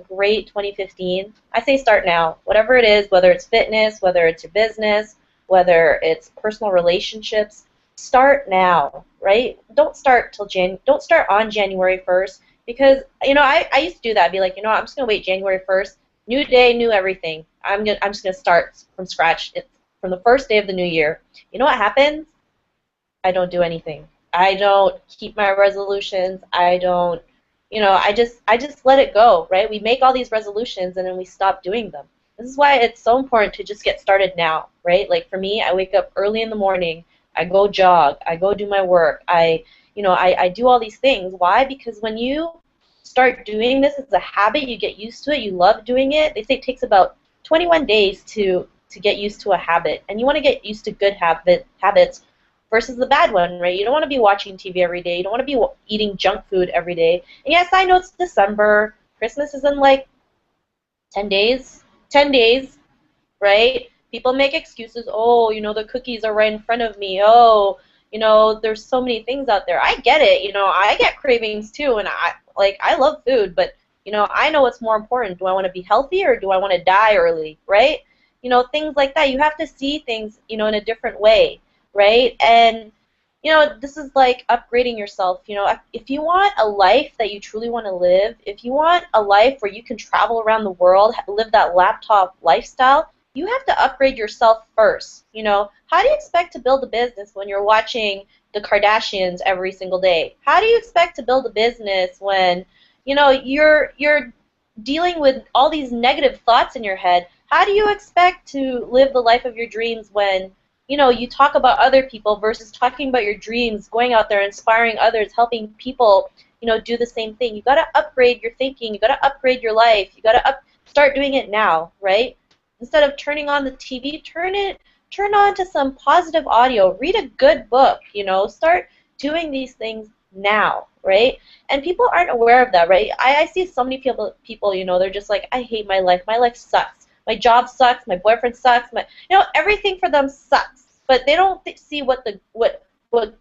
great 2015, I say start now. Whatever it is, whether it's fitness, whether it's your business, whether it's personal relationships, start now, right? Don't start on January 1st, because I used to do that. I'd be like, I'm just gonna wait January 1st, new day, new everything. I'm just gonna start from scratch from the first day of the new year. You know what happens? I don't do anything. I don't keep my resolutions. I don't, I just let it go, right? We make all these resolutions and then we stop doing them. This is why it's so important to just get started now, right? Like for me, I wake up early in the morning, I go jog, I go do my work, I do all these things. Why? Because when you start doing this as a habit, you get used to it, you love doing it. They say it takes about 21 days to get used to a habit, and you want to get used to good habits versus the bad one, right? You don't want to be watching TV every day. You don't want to be eating junk food every day. And yes, I know it's December. Christmas is in like 10 days. 10 days, right? People make excuses. Oh, the cookies are right in front of me. Oh, there's so many things out there. I get it. I get cravings too, and I love food, but I know what's more important. Do I want to be healthy or do I want to die early, right? Things like that. You have to see things, in a different way, right? And this is like upgrading yourself. If you want a life that you truly want to live, if you want a life where you can travel around the world, live that laptop lifestyle, you have to upgrade yourself first. How do you expect to build a business when you're watching the Kardashians every single day? How do you expect to build a business when, you're dealing with all these negative thoughts in your head? How do you expect to live the life of your dreams when you talk about other people versus talking about your dreams, going out there, inspiring others, helping people, do the same thing? You got to upgrade your thinking. You got to upgrade your life. You got to start doing it now, right? Instead of turning on the TV, turn on to some positive audio. Read a good book. Start doing these things now, right? And people aren't aware of that, right? I see so many people, they're just like, I hate my life. My life sucks. My job sucks. My boyfriend sucks. Everything for them sucks. But they don't see what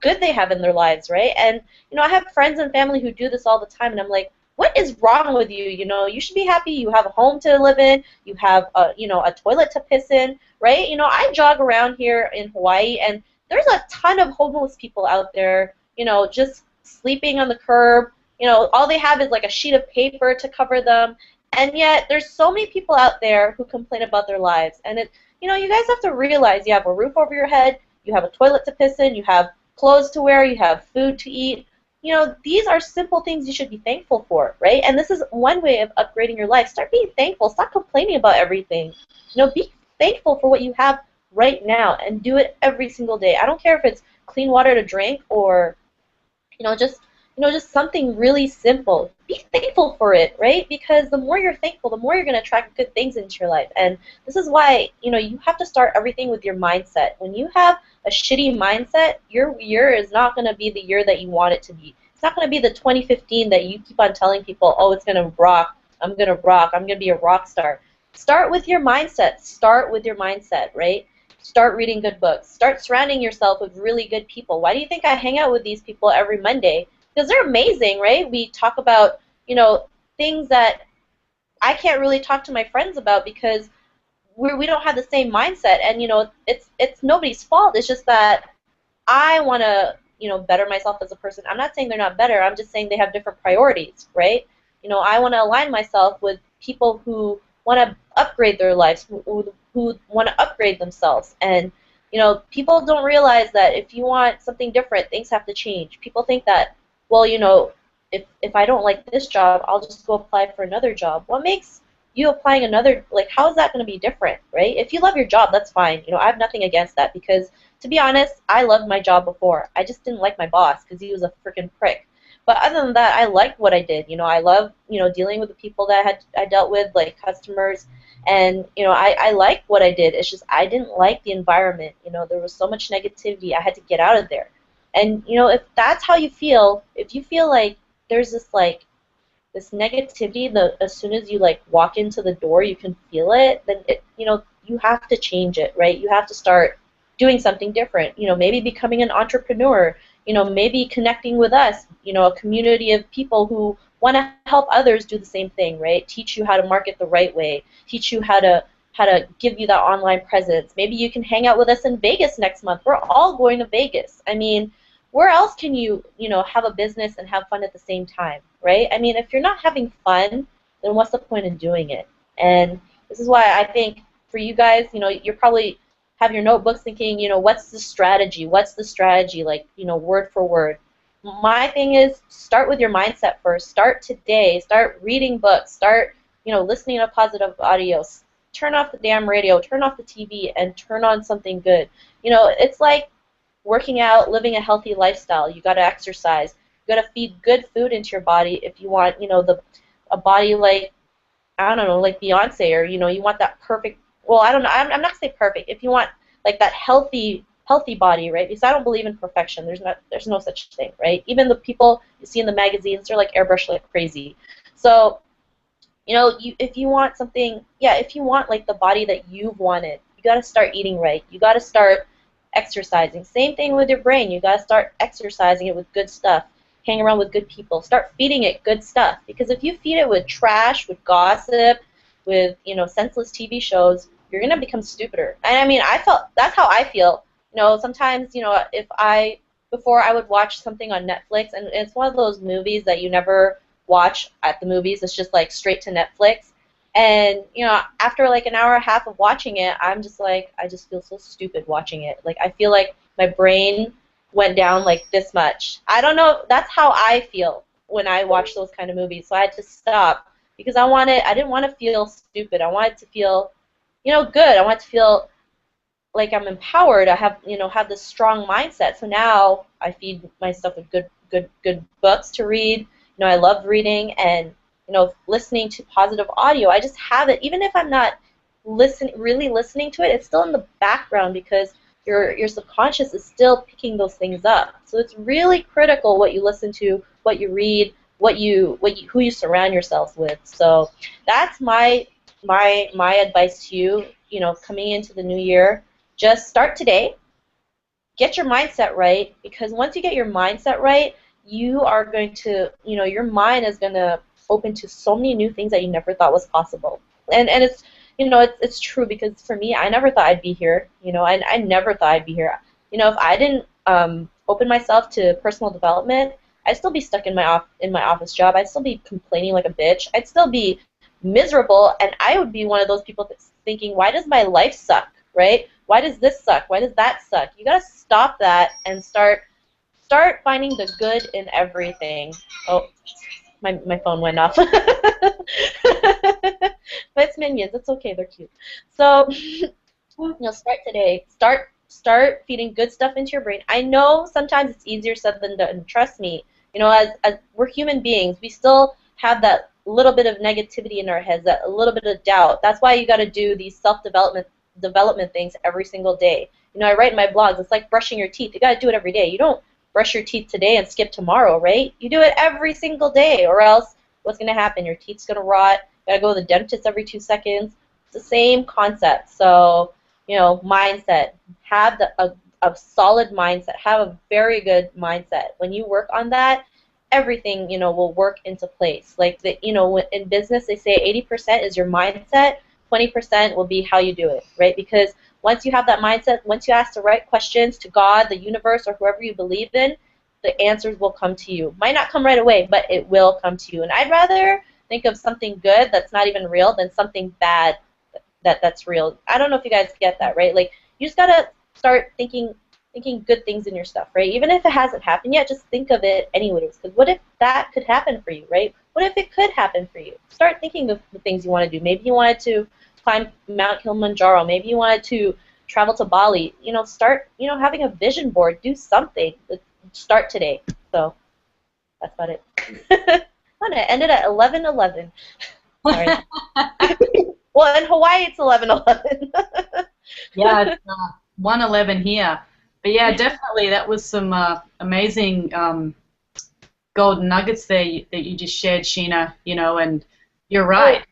good they have in their lives, right? And I have friends and family who do this all the time, and I'm like, what is wrong with you? You should be happy. You have a home to live in. You have a toilet to piss in, right? I jog around here in Hawaii, and there's a ton of homeless people out there, just sleeping on the curb. All they have is like a sheet of paper to cover them. And yet, there's so many people out there who complain about their lives. And you guys have to realize you have a roof over your head, you have a toilet to piss in, you have clothes to wear, you have food to eat. These are simple things you should be thankful for, right? And this is one way of upgrading your life. Start being thankful. Stop complaining about everything. Be thankful for what you have right now and do it every single day. I don't care if it's clean water to drink or, just something really simple. Be thankful for it, right? Because the more you're thankful, the more you're going to attract good things into your life. And this is why, you have to start everything with your mindset. When you have a shitty mindset, your year is not going to be the year that you want it to be. It's not going to be the 2015 that you keep on telling people, oh, it's going to rock, I'm going to be a rock star. Start with your mindset. Start with your mindset, right? Start reading good books. Start surrounding yourself with really good people. Why do you think I hang out with these people every Monday? Because they're amazing, right? We talk about, things that I can't really talk to my friends about because we don't have the same mindset. And, it's nobody's fault. It's just that I want to, better myself as a person. I'm not saying they're not better. I'm just saying they have different priorities, right? I want to align myself with people who want to upgrade their lives, who want to upgrade themselves. And, people don't realize that if you want something different, things have to change. People think that, well, if I don't like this job, I'll just go apply for another job. What makes you applying another, how is that going to be different, right? If you love your job, that's fine. I have nothing against that because, to be honest, I loved my job before. I just didn't like my boss because he was a freaking prick. But other than that, I liked what I did. I love, dealing with the people that I dealt with, like customers, and, I liked what I did. It's just I didn't like the environment. There was so much negativity. I had to get out of there. And, if that's how you feel, if you feel like there's this negativity, as soon as you walk into the door, you can feel it, then you have to change it, right? You have to start doing something different. Maybe becoming an entrepreneur. Maybe connecting with us. A community of people who want to help others do the same thing, right? Teach you how to market the right way. Teach you how to give you that online presence. Maybe you can hang out with us in Vegas next month. We're all going to Vegas. I mean, where else can you, have a business and have fun at the same time, right? I mean, if you're not having fun, then what's the point in doing it? And this is why I think for you guys, you're probably have your notebooks thinking, what's the strategy? What's the strategy? Word for word. My thing is start with your mindset first. Start today. Start reading books. Start, listening to positive audio. Turn off the damn radio. Turn off the TV and turn on something good. It's like working out, living a healthy lifestyle. You got to exercise. You got to feed good food into your body if you want, a body like, I don't know, like Beyonce, or you want that perfect. Well, I don't know. I'm not gonna say perfect. If you want that healthy healthy body, right? Because I don't believe in perfection. There's no such thing, right? Even the people you see in the magazines, they're like airbrushed like crazy. So, if you want something, yeah, if you want like the body that you've wanted, you got to start eating right. You got to start exercising. Same thing with your brain. You got to start exercising it with good stuff. Hang around with good people. Start feeding it good stuff. Because if you feed it with trash, with gossip, with senseless TV shows, you're gonna become stupider. And I mean, that's how I feel. Sometimes if before I would watch something on Netflix, and it's one of those movies that you never watch at the movies. It's just like straight to Netflix. And after like an hour and a half of watching it, I'm just like, I just feel so stupid watching it. Like I feel like my brain went down like this much. I don't know. That's how I feel when I watch those kind of movies. So I had to stop because I didn't want to feel stupid. I wanted to feel, good. I wanted to feel like I'm empowered. I have this strong mindset. So now I feed myself with good books to read. I love reading and listening to positive audio. I just have it, even if I'm not really listening to it. It's still in the background because your subconscious is still picking those things up. So it's really critical what you listen to, what you read, who you surround yourselves with. So that's my advice to you. Coming into the new year, just start today. Get your mindset right, because once you get your mindset right, you are going to, your mind is going to open to so many new things that you never thought was possible. And it's, it's true, because for me, I never thought I'd be here. I never thought I'd be here. If I didn't open myself to personal development, I'd still be stuck in my office job. I'd still be complaining like a bitch. I'd still be miserable, and I would be one of those people that's thinking, why does my life suck, right? Why does this suck? Why does that suck? You gotta stop that and start finding the good in everything. Oh, my phone went off. But it's Minions. It's okay. They're cute. So, start today. Start feeding good stuff into your brain. I know sometimes it's easier said than done. Trust me. As we're human beings, we still have that little bit of negativity in our heads, that a little bit of doubt. That's why you got to do these self-development things every single day. I write in my blogs, it's like brushing your teeth. You got to do it every day. You don't brush your teeth today and skip tomorrow, right? You do it every single day, or else what's going to happen? Your teeth's going to rot. You got to go to the dentist every 2 seconds. It's the same concept. So, mindset. Have a solid mindset. Have a very good mindset. When you work on that, everything, will work into place. Like, in business, they say 80% is your mindset, 20% will be how you do it, right? Because once you have that mindset, once you ask the right questions to God, the universe, or whoever you believe in, the answers will come to you. Might not come right away, but it will come to you. And I'd rather think of something good that's not even real than something bad that's real. I don't know if you guys get that, right? Like, you just gotta start thinking good things in your stuff, right? Even if it hasn't happened yet, just think of it anyways. Because what if that could happen for you, right? What if it could happen for you? Start thinking of the things you want to do. Maybe you wanted to climb Mount Kilimanjaro. Maybe you wanted to travel to Bali. Start, having a vision board. Do something. Start today. So that's about it. I'm gonna end it at 11:11. Sorry. Well, in Hawaii it's 11:11. Yeah, it's 1:11 here. But yeah, definitely that was some amazing golden nuggets there that you just shared, Sheena. And you're right.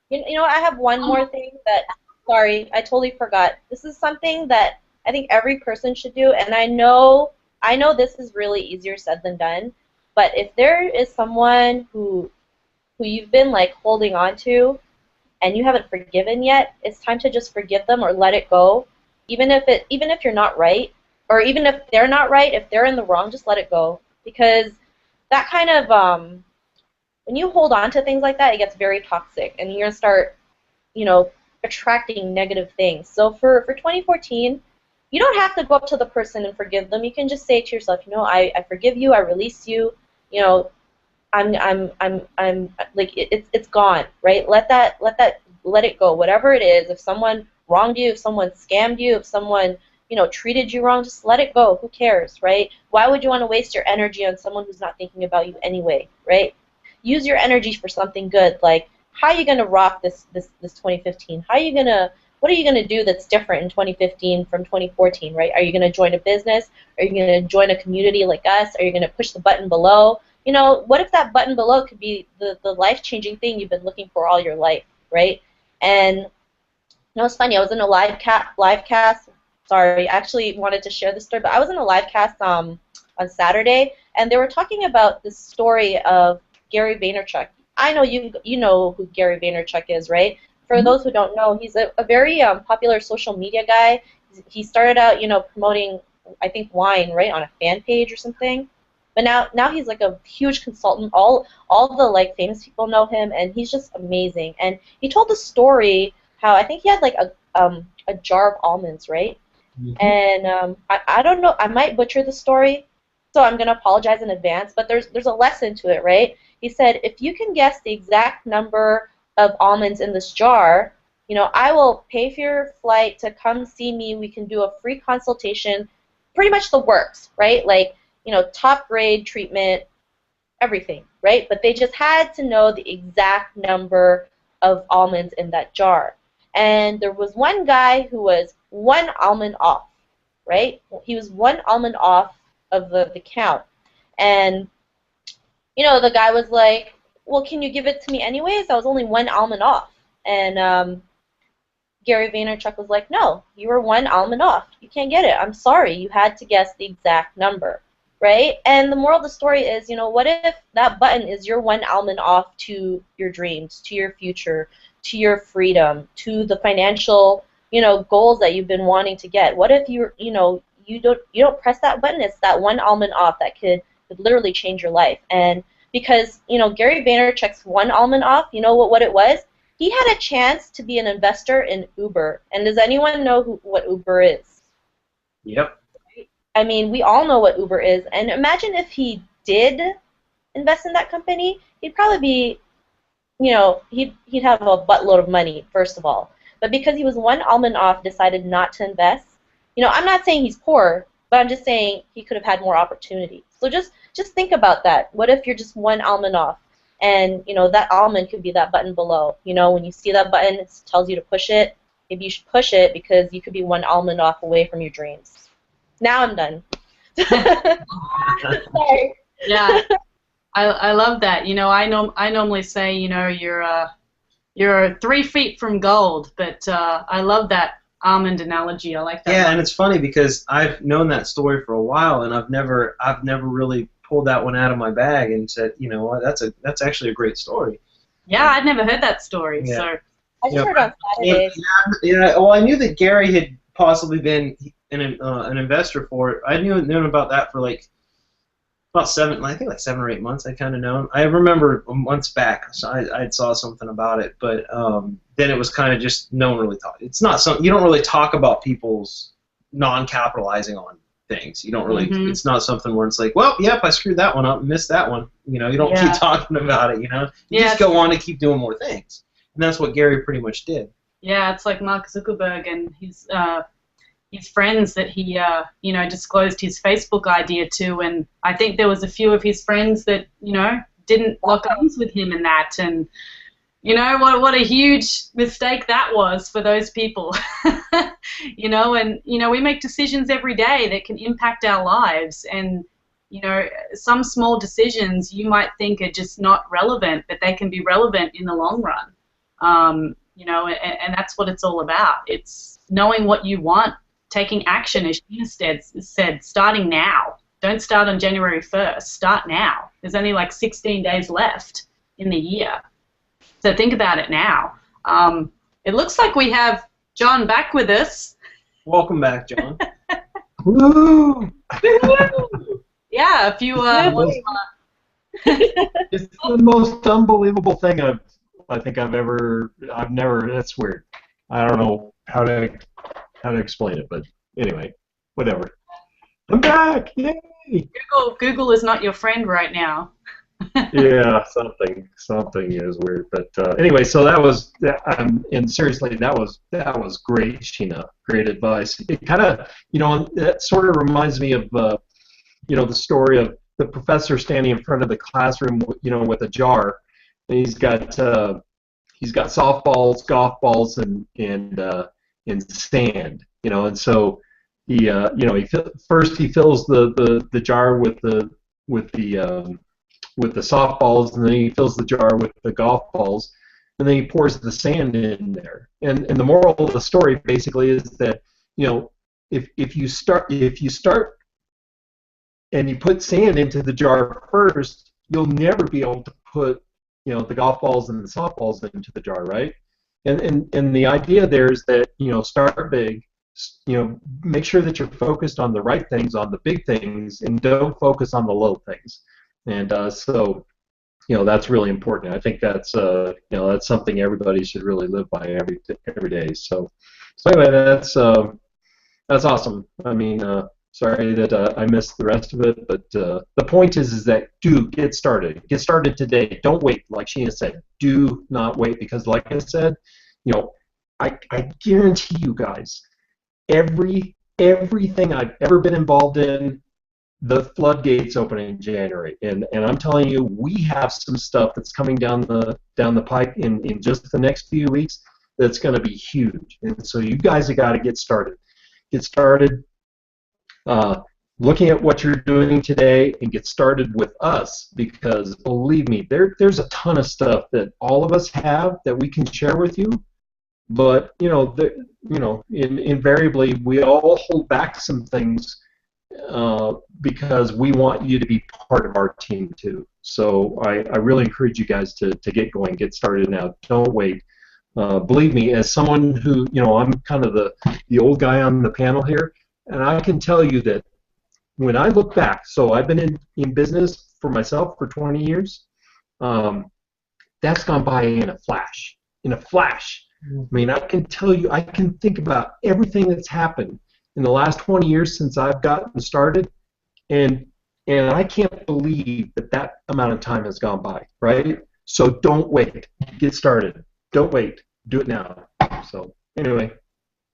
I have one more thing that, sorry, I totally forgot. This is something that I think every person should do, and I know this is really easier said than done, but if there is someone who you've been like holding on to and you haven't forgiven yet, it's time to just forgive them or let it go. Even if you're not right, or even if they're not right, if they're in the wrong, just let it go. Because that kind of when you hold on to things like that, it gets very toxic, and you're gonna start, attracting negative things. So for 2014, you don't have to go up to the person and forgive them. You can just say to yourself, I forgive you, I release you, I'm like it's gone, right? Let it go. Whatever it is, if someone wronged you, if someone scammed you, if someone treated you wrong, just let it go. Who cares, right? Why would you want to waste your energy on someone who's not thinking about you anyway, right? Use your energy for something good. Like, how are you gonna rock this 2015? How are you gonna what are you going to do that's different in 2015 from 2014, right? Are you going to join a business? Are you going to join a community like us? Are you going to push the button below? You know, what if that button below could be the life-changing thing you've been looking for all your life, right? And you know, it's funny. I was in a live cast. Sorry, I actually wanted to share this story, but I was in a live cast on Saturday, and they were talking about this story of Gary Vaynerchuk. I know you know who Gary Vaynerchuk is, right? For those who don't know, he's a very popular social media guy. He started out, you know, promoting, I think, wine, right, on a fan page or something. But now he's like a huge consultant. All the like famous people know him, and he's just amazing. And he told the story how I think he had like a jar of almonds, right? And I don't know, I might butcher the story, so I'm gonna apologize in advance. But there's a lesson to it, right? He said, if you can guess the exact number of almonds in this jar, you know, I will pay for your flight to come see me. We can do a free consultation, pretty much the works, right? Like, you know, top grade treatment, everything, right? But they just had to know the exact number of almonds in that jar. And there was one guy who was one almond off, right? He was one almond off of the count. And, you know, the guy was like, well, can you give it to me anyways? I was only one almond off. And Gary Vaynerchuk was like, no, you were one almond off. You can't get it. I'm sorry. You had to guess the exact number, right? And the moral of the story is, you know, what if that button is your one almond off to your dreams, to your future, to your freedom, to the financial, you know, goals that you've been wanting to get? What if you don't press that button? It's that one almond off that could literally change your life. And because, you know, Gary Vaynerchuk's one almond off, you know what it was? He had a chance to be an investor in Uber. And does anyone know what Uber is? Yep. I mean, we all know what Uber is. And imagine if he did invest in that company, he'd probably be, you know, he'd have a buttload of money, first of all. But because he was one almond off, decided not to invest. You know, I'm not saying he's poor, but I'm just saying he could have had more opportunity. So just think about that. What if you're just one almond off? And, you know, that almond could be that button below. You know, when you see that button, it tells you to push it. Maybe you should push it because you could be one almond off away from your dreams. Now I'm done. Sorry. Yeah, I love that. You know, I normally say, you know, you're 3 feet from gold, but I love that almond analogy. I like that. Yeah, one. and it's funny because I've known that story for a while, and I've never really pulled that one out of my bag and said, you know what, that's actually a great story. Yeah, I'd never heard that story. Yeah. So I just heard on Saturday. Yeah. Well, I knew that Gary had possibly been an investor for it. I known about that for like about 7 or 8 months. I kind of known. I remember months back, so I saw something about it, but then it was kind of just no one really talked. It's not something you don't really talk about people's non-capitalizing on things. You don't really. It's not something where it's like, well, yep, I screwed that one up, missed that one. You know, you don't keep talking about it. You know, you just go on and keep doing more things, and that's what Gary pretty much did. yeah, it's like Mark Zuckerberg and his friends that he you know, disclosed his Facebook idea to, and I think there was a few of his friends that, you know, didn't lock arms with him in that, and you know what a huge mistake that was for those people. You know, and you know, we make decisions every day that can impact our lives, and you know, some small decisions you might think are just not relevant, but they can be relevant in the long run. You know, and that's what it's all about. It's knowing what you want, taking action, as Sheena said, starting now. Don't start on January 1st. Start now. There's only like 16 days left in the year. So think about it now. It looks like we have John back with us. Welcome back, John. Woo! Yeah, if you It's the most unbelievable thing I've never. That's weird. I don't know how to explain it, but anyway, whatever. I'm back! Yay! Google is not your friend right now. Yeah, something is weird, but anyway, so that was, and seriously, that was great, Sheena. Great advice. It kind of, you know, that sort of reminds me of, you know, the story of the professor standing in front of the classroom, you know, with a jar, and he's got softballs, golf balls, and and sand. And so first he fills the jar with the with the softballs, and then he fills the jar with the golf balls, and then he pours the sand in there. And the moral of the story basically is that if you start and you put sand into the jar first, you'll never be able to put the golf balls and the softballs into the jar, right? And the idea there is that start big, make sure that you're focused on the right things, on the big things, and don't focus on the little things. And so that's really important. I think that's that's something everybody should really live by every day. So anyway, that's awesome. I mean, sorry that I missed the rest of it, but the point is that get started. Get started today. Don't wait, like Sheena said. Do not wait, because like I said, I guarantee you guys, everything I've ever been involved in, the floodgates open in January, and I'm telling you, we have some stuff that's coming down the pipe in just the next few weeks that's going to be huge. And so you guys have got to get started. Get started looking at what you're doing today, and get started with us, because believe me, there's a ton of stuff that all of us have that we can share with you. But invariably we all hold back some things because we want you to be part of our team too. So I really encourage you guys to get going, get started now. Don't wait. Believe me, as someone who, I'm kind of the old guy on the panel here, and I can tell you that when I look back, so I've been in business for myself for 20 years, that's gone by in a flash. In a flash. I mean, I can tell you, I can think about everything that's happened in the last 20 years since I've gotten started, and I can't believe that amount of time has gone by, right? So don't wait. Get started. Don't wait. Do it now. So anyway.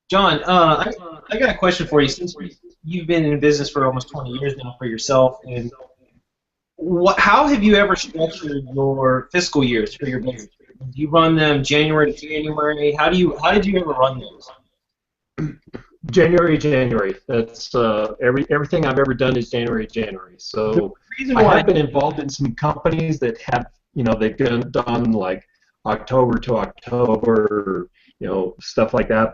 John, I got a question for you. Since you've been in business for almost 20 years now for yourself, and how have you ever structured your fiscal years for your business? Do you run them January to January? How did you ever run those? January. That's everything I've ever done is January. So I have been involved in some companies that have, they've done like October to October, stuff like that.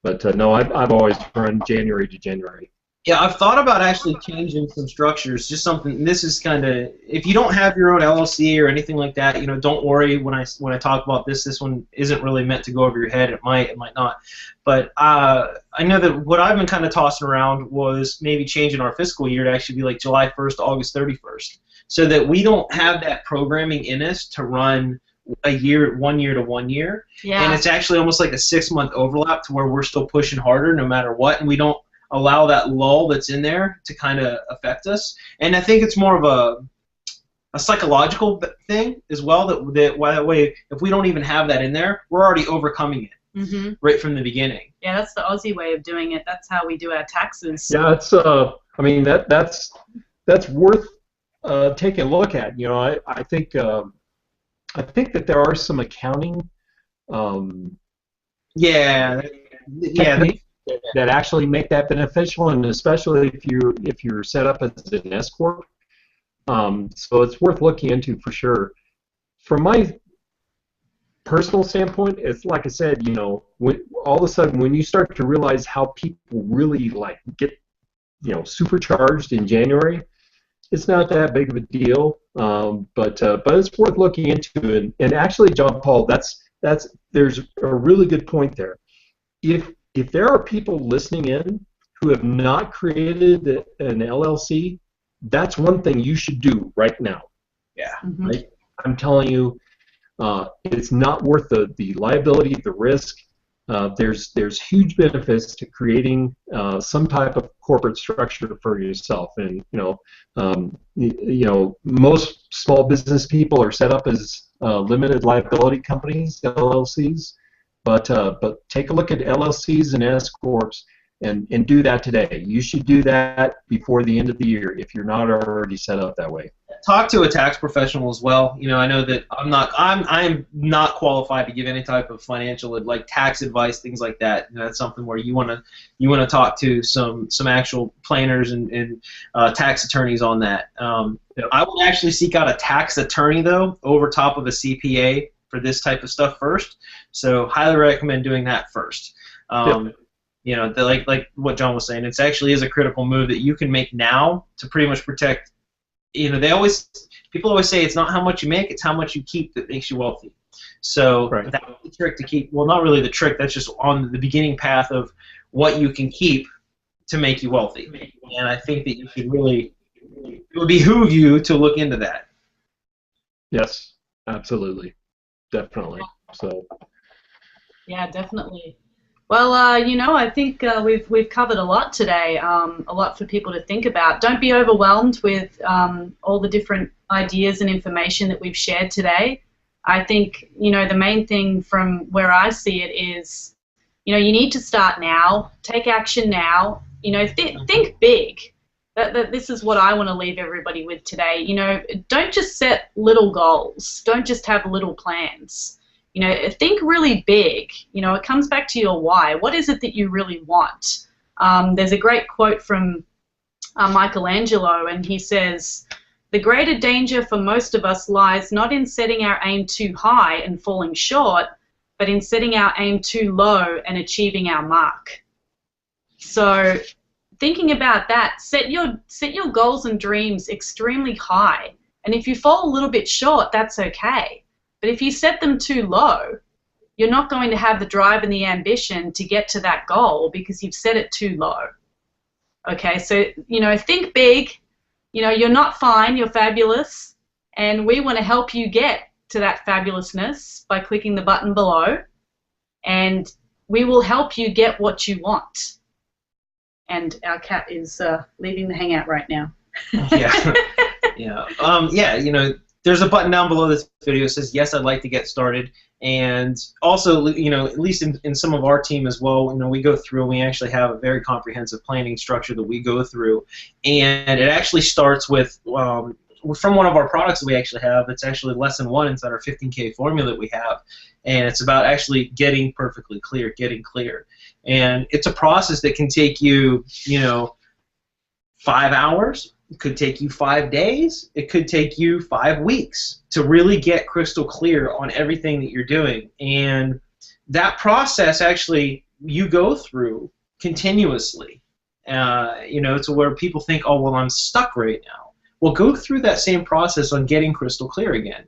But no, I've always run January to January. Yeah, I've thought about actually changing some structures. Just something. This is kind of, if you don't have your own LLC or anything like that, don't worry when I talk about this. This one isn't really meant to go over your head. It might not. But I know that what I've been kind of tossing around was maybe changing our fiscal year to actually be like July 1st to August 31st, so that we don't have that programming in us to run a year, 1 year to 1 year. Yeah. And it's actually almost like a 6-month overlap to where we're still pushing harder no matter what, and we don't allow that lull that's in there to kind of affect us. And I think it's more of a psychological thing as well, that way, if we don't even have that in there, we're already overcoming it right from the beginning. Yeah, that's the Aussie way of doing it. That's how we do our taxes. Yeah, it's I mean that's worth taking a look at. I think that there are some accounting techniques that actually make that beneficial, and especially if you're set up as an S corp. So it's worth looking into for sure. From my personal standpoint, it's like I said, when, all of a sudden when you start to realize how people really get supercharged in January, it's not that big of a deal. But it's worth looking into. And actually, John Paul, there's a really good point there. If there are people listening in who have not created an LLC, that's one thing you should do right now. Yeah. Right? I'm telling you, it's not worth the liability, the risk. There's huge benefits to creating some type of corporate structure for yourself. And most small business people are set up as limited liability companies, LLCs. But take a look at LLCs and S corps and do that today. You should do that before the end of the year if you're not already set up that way. talk to a tax professional as well. You know, I know that I'm not qualified to give any type of financial, like tax advice, things like that. You know, that's something where you want to talk to some actual planners and tax attorneys on that. I would actually seek out a tax attorney though over top of a CPA for this type of stuff first. So highly recommend doing that first. You know, like what John was saying, it actually is a critical move that you can make now to pretty much protect. You know, people always say it's not how much you make, it's how much you keep that makes you wealthy. So that's the trick to keep. Well, not really the trick. That's just on the beginning path of what you can keep to make you wealthy. And I think that you should really, it would behoove you to look into that. Yes, absolutely, definitely. So. Yeah, definitely. Well, you know, I think we've covered a lot today, a lot for people to think about. Don't be overwhelmed with all the different ideas and information that we've shared today. I think, you know, the main thing from where I see it is, you know, you need to start now, take action now, you know, think big. This is what I want to leave everybody with today. You know, don't just set little goals. Don't just have little plans. You know, think really big. You know, it comes back to your why. What is it that you really want? There's a great quote from Michelangelo, and he says, "The greater danger for most of us lies not in setting our aim too high and falling short, but in setting our aim too low and achieving our mark." So thinking about that, set your goals and dreams extremely high. And if you fall a little bit short, that's okay. But if you set them too low, you're not going to have the drive and the ambition to get to that goal because you've set it too low. Okay, so, you know, think big. You know, you're not fine, you're fabulous. And we want to help you get to that fabulousness by clicking the button below. And we will help you get what you want. And our cat is leaving the hangout right now. Yeah. Yeah, you know, there's a button down below this video that says, yes, I'd like to get started. And also, you know, at least in some of our team as well, you know, we go through and we actually have a very comprehensive planning structure that we go through. And it actually starts with, from one of our products that we actually have, it's actually lesson 1 inside our 15K formula that we have. And it's about actually getting perfectly clear, getting clear. And it's a process that can take you, you know, 5 hours. It could take you 5 days. It could take you 5 weeks to really get crystal clear on everything that you're doing. And that process actually you go through continuously, you know, to where people think, oh, well, I'm stuck right now. Well, go through that same process on getting crystal clear again.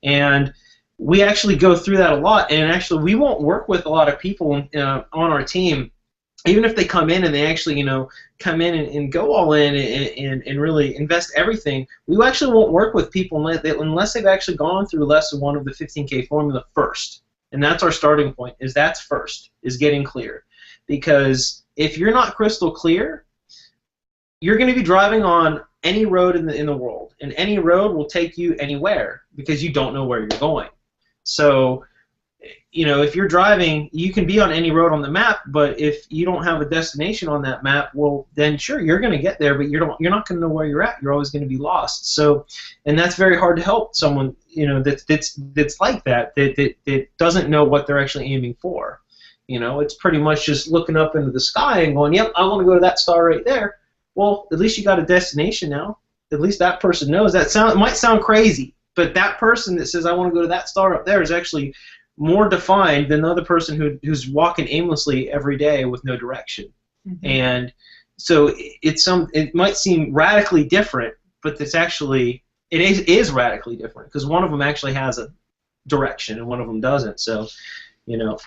And we actually go through that a lot. And actually, we won't work with a lot of people on our team, even if they come in and they actually, you know, come in and go all in and really invest everything. We actually won't work with people unless they've actually gone through lesson 1 of the 15K formula first. And that's our starting point, that's first, is getting clear. Because if you're not crystal clear, you're going to be driving on any road in the world. And any road will take you anywhere because you don't know where you're going. So, you know, if you're driving, you can be on any road on the map, but if you don't have a destination on that map, well, then sure, you're going to get there, but you're not going to know where you're at. You're always going to be lost. So, and that's very hard to help someone, you know, that's like that doesn't know what they're actually aiming for. You know, it's pretty much just looking up into the sky and going, yep, I want to go to that star right there. Well, at least you got a destination now. At least that person knows. It might sound crazy, but that person that says I want to go to that star up there is actually more defined than the other person who's walking aimlessly every day with no direction. Mm-hmm. And so it might seem radically different, but it is radically different because one of them actually has a direction and one of them doesn't. So, you know,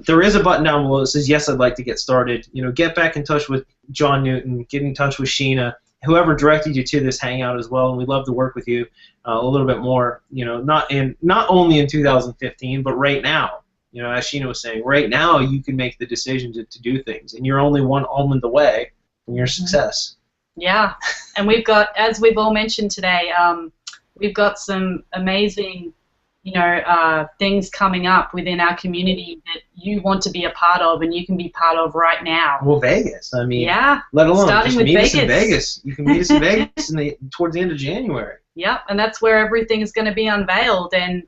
there is a button down below that says, yes, I'd like to get started. You know, get back in touch with John Newton, get in touch with Sheena, whoever directed you to this hangout as well, and we'd love to work with you a little bit more. You know, not only in 2015, but right now. You know, as Sheena was saying, right now you can make the decision to do things, and you're only one almond away from your success. Yeah, and we've got, as we've all mentioned today, we've got some amazing, you know, things coming up within our community that you want to be a part of, and you can be part of right now. Well, Vegas, I mean, yeah, let alone starting just with meet Vegas. us in Vegas. You can meet us in Vegas towards the end of January. Yep, and that's where everything is going to be unveiled, and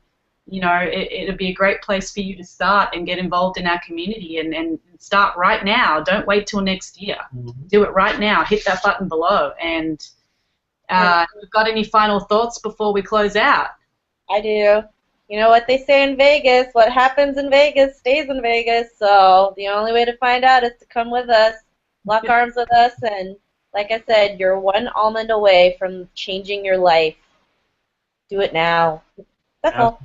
it'll be a great place for you to start and get involved in our community, and start right now. Don't wait till next year. Do it right now. Hit that button below. And we've got any final thoughts before we close out? I do. You know what they say in Vegas, what happens in Vegas stays in Vegas, so the only way to find out is to come with us, lock arms with us, and like I said, you're one almond away from changing your life. Do it now. That's all.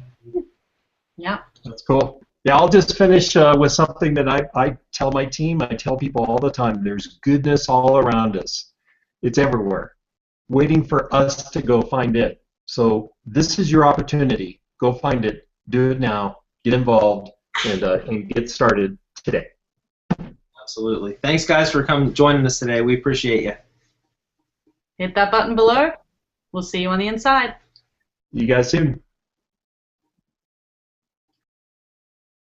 Yeah. That's cool. Yeah, I'll just finish with something that I tell my team, I tell people all the time. There's goodness all around us. It's everywhere, waiting for us to go find it. So this is your opportunity. Go find it. Do it now. Get involved and get started today. Absolutely. Thanks, guys, for joining us today. We appreciate you. Hit that button below. We'll see you on the inside. You guys soon.